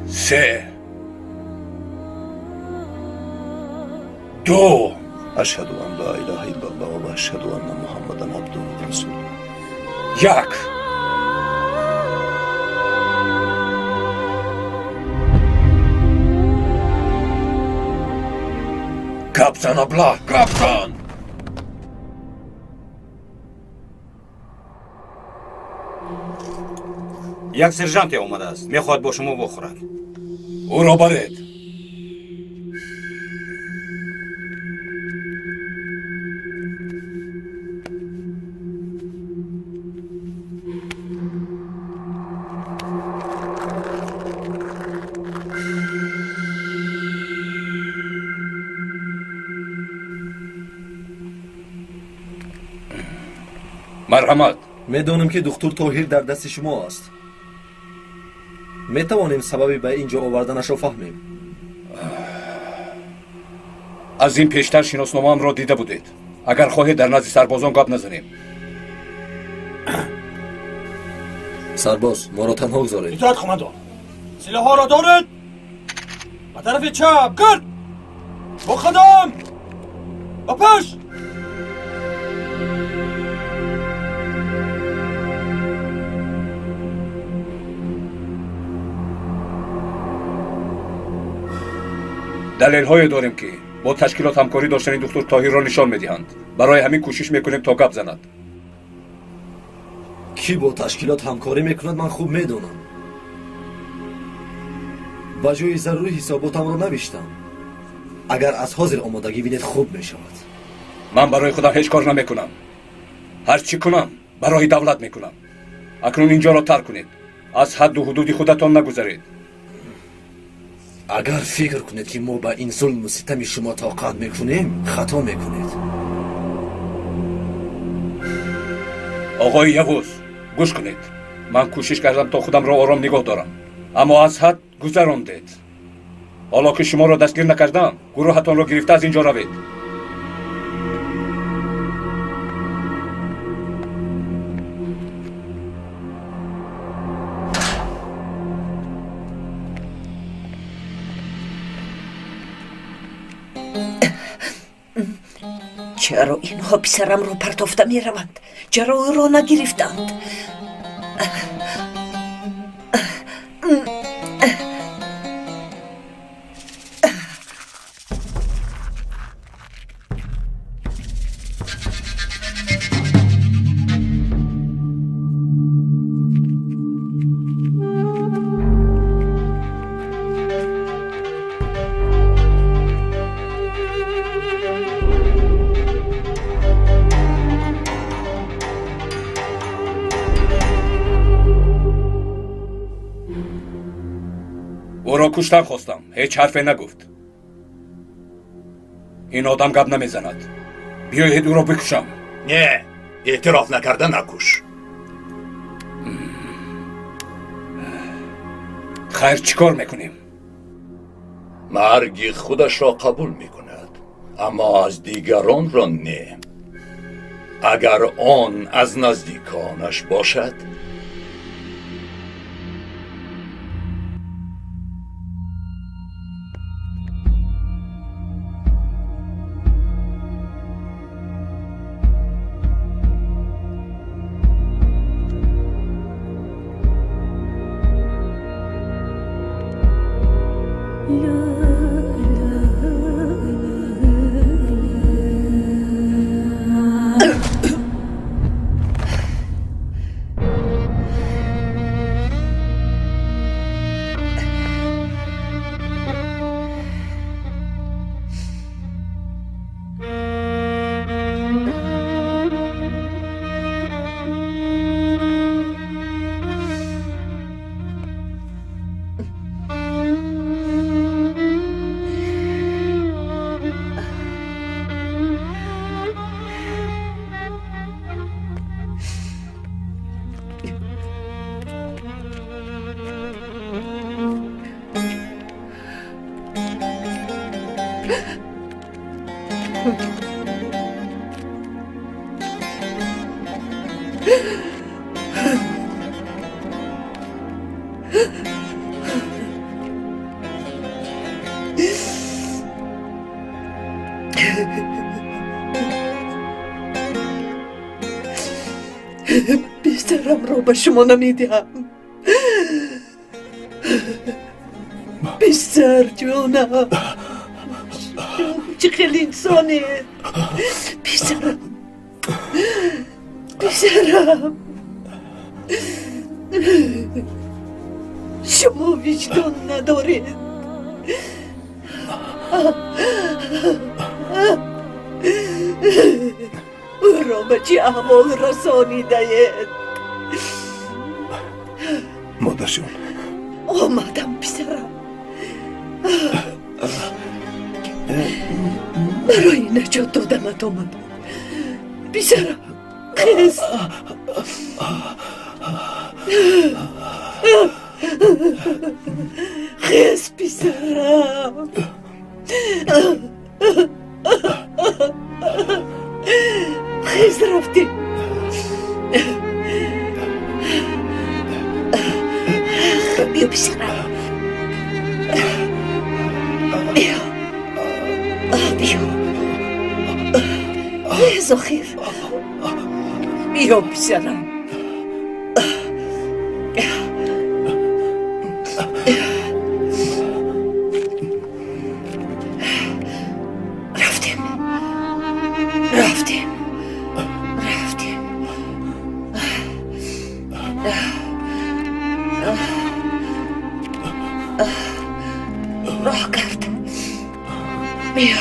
3 2 اشهد ان لا اله الا الله و اشهد ان محمدا عبده و رسوله. 1 گپ زن ابله، گپ زن. یک سرژانت اومده است، میخواد با شما بخورد. او را برید. مرحمت. میدانم که دکتر طاهر در دست شما است. میتوانیم سببی به اینجا آوردنش را فهمیم. از این پیشتر شناسنامه‌ام را دیده بودید. اگر خواهید در نزد سربازان گپ نزنیم. سرباز ما را تنها گذارید. اطاعت قماندان. سلاح‌ها را دارید. به طرف چپ گرد. با خدام. با پشت. دلیل‌هایی داریم که با تشکیلات همکاری داشتن این دکتر طاهر را نشان می‌دهند. برای همین کوشش می‌کنیم تا گپ زند. کی با تشکیلات همکاری میکند من خوب میدونم. با جای ضروری حساباتم را نوشتم. اگر از حاضر آمادگی بینید خوب میشود. من برای خودم هیچ کار نمیکنم. هر چی کنم برای دولت میکنم. اکنون اینجا را ترک کنید. از حد و حدود خودتان نگذرید. اگر فکر کنید که ما با این ظلم و ستم شما طاقت میکنیم خطا میکنید. آقای یوز گوش کنید. من کوشش کردم تا خودم را آرام نگاه دارم، اما از حد گذراندید. حالا که شما را دستگیر نکردم گروهتان را گرفته از اینجا روید. چرا اینها پسرم رو پرتافته می روند؟ چرا او را نگرفتند؟ او را کشتن خواستم. هیچ حرفی نگفت. این آدم گپ نمیزند. بیایید او را بکشم. نه، اعتراف نکرده نکش. خیر چیکار میکنیم؟ مرگ خودش را قبول میکند، اما از دیگران را نه. اگر آن از نزدیکانش باشد بیشترم رو به شما نمیدهم. بیشتر جونم، چه خیلی انسانی. بیشترم شما وجدان ندارید. او را به چه احوال رسانیدید؟ مادر جون، آمدم پسرم، برای نجات دادمت آمدم. پسرم خیز، خیز پسرم. خیز رفتی. بیا پسرم، بیا بیا. خیز آخر، بیا پسرم. رفتیم. راه کرد. بیا.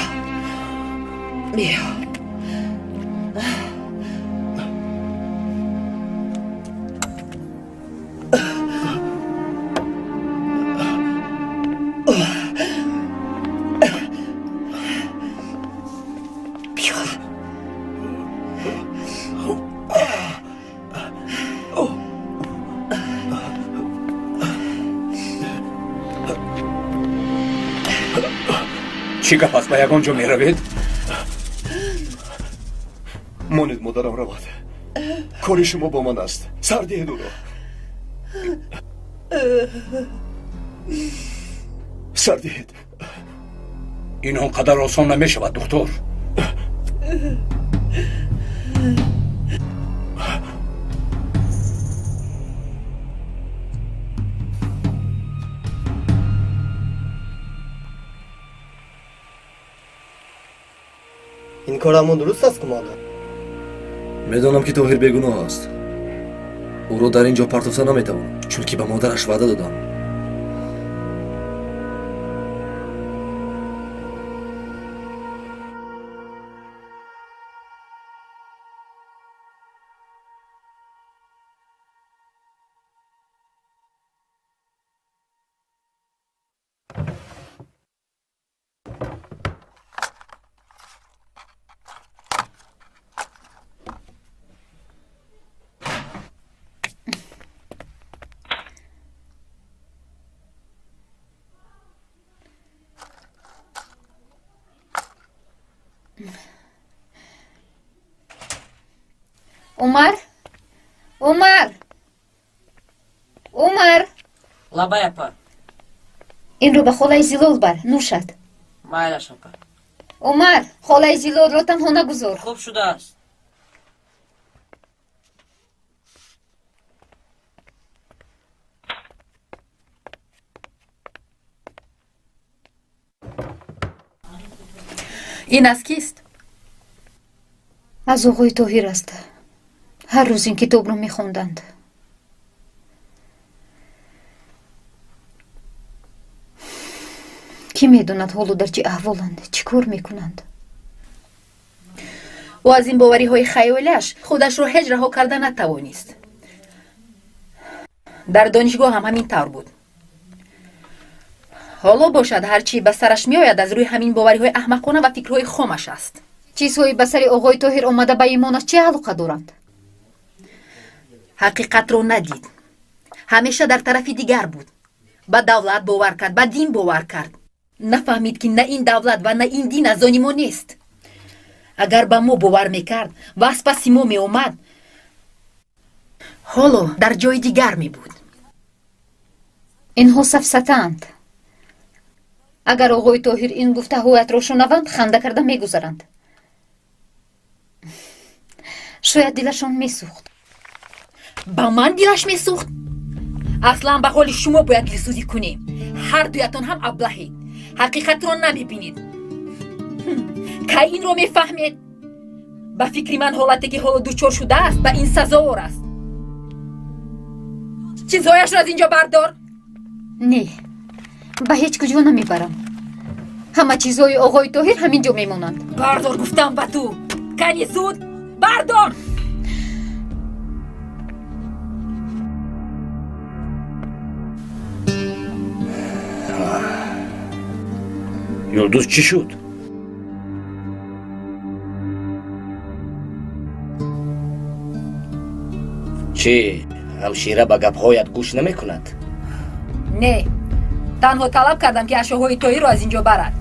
چی گپ است؟ به یگان جا می روید؟ مانید مادرم رود. کاری شما با من است. سر دهید او را. سر دهید. این آنقدر آسان نمی شود دکتر. این کارمون درست است کماندان؟ میدانم که طاهر بیگناه است. او را در اینجا پرتافته نمیتوانم، چون که به مادرش وعده دادم. عمر لابای اپا این رو به خالای زیلول بر نوشد. مایلش اپا عمر خالای زیلول رو تنها نگذار. خوب شده است. این از کیست؟ از آقای طاهر است. هر روز این کتاب رو میخوندند. کی میدوند حالو در چه احوالند، چی کار میکنند؟ او از این باوری های خیالیش خودش رو هیچ رها کرده نتوانست. در دانشگاه هم همین طور بود. حالا باشد هرچی به سرش میآید از روی همین باوری های احمقانه و فکرهای خامش است. چیزهایی به سر آقای طاهر آمده به ایمانش چه علاقه دارند؟ حقیقت رو ندید. همیشه در طرف دیگر بود. به دولت باور کرد، به دین باور کرد. نفهمید که نه این دولت و نه این دین از آن ما نیست. اگر به ما باور میکرد و از پس ما می اومد، حالا در جای دیگر می بود. اینها سفسطه‌اند. اگر آقای طاهر این گفتگویت را شنوند خنده کرده میگذرند. شاید دلشان میسوخت. با من دلش میسوخت؟ اصلا به حال شما باید دلسوزی کنیم. هر دویتان هم ابلهید. حقیقت را نمیبینید. که این رو میفهمید؟ به فکر من حالتی که حالا دوچار شده است به این سزاوار است. چیزهایش را از اینجا بردار. نه، به هیچ کجا نمیبرم. همه چیزهای آقای طاهر همینجا میمونند. بردار گفتم به تو. کنی زود بردار. یلدوز چی شد؟ چی؟ همشیره به گپهایت گوش نمی کند؟ نه، تنها طلب کردم که اشیاهای طاهر رو از اینجا برد.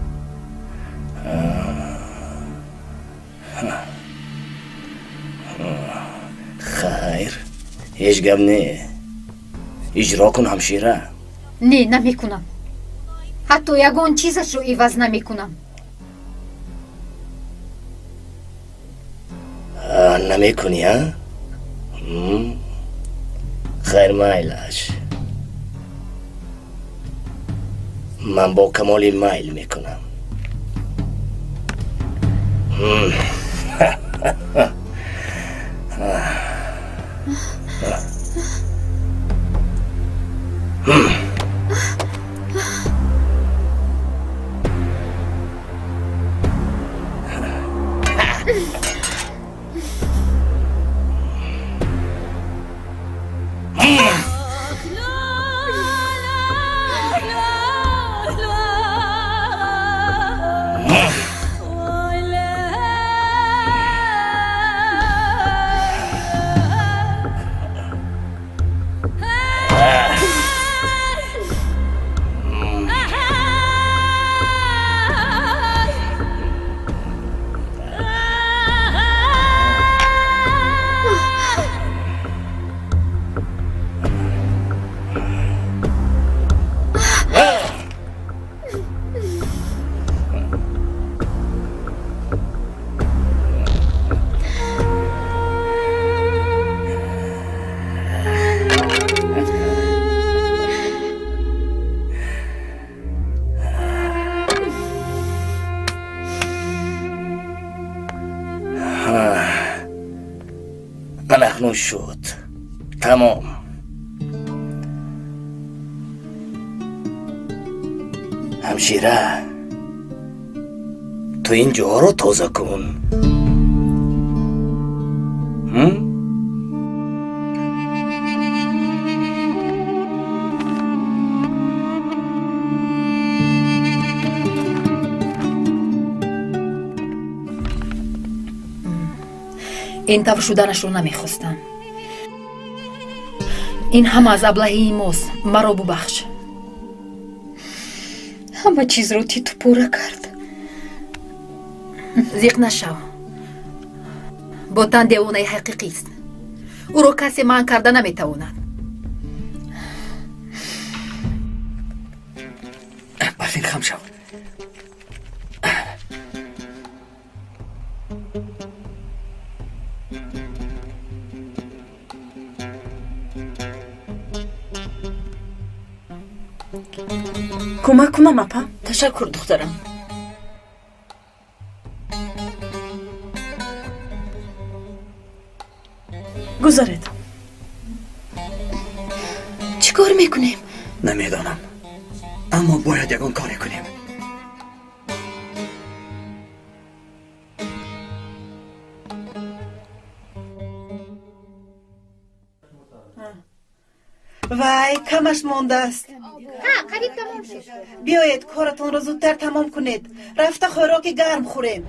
خیر، هیچ گپ نه. اجرا کن همشیره. نه، نمیکنم. حتی یگان چیزش رو عوض نمیکنم. نمیکنی ها؟ خیر مایلش. من با کمال مایل میکنم. مخنون شد. تمام. همشیره تو این جا رو تازه کن. این طور شدنش رو نمیخواستم. این همه از ابلهی ماست. مرا ببخش. همه چیز رو تو پوره کرد. زیق نشو. با تن دیوانه حقیقی است. او رو کسی منع کرده نمیتواند. برفین خم شو. کمک کنم اپا؟ تشکر دخترم. گذارید. چی کار میکنیم؟ نمیدانم، اما باید یکان کاری کنیم. وای کمش مانده است. قریب تمام شد. بیایید کارتون رو زودتر تمام کنید. رفته خوراک گرم خوریم.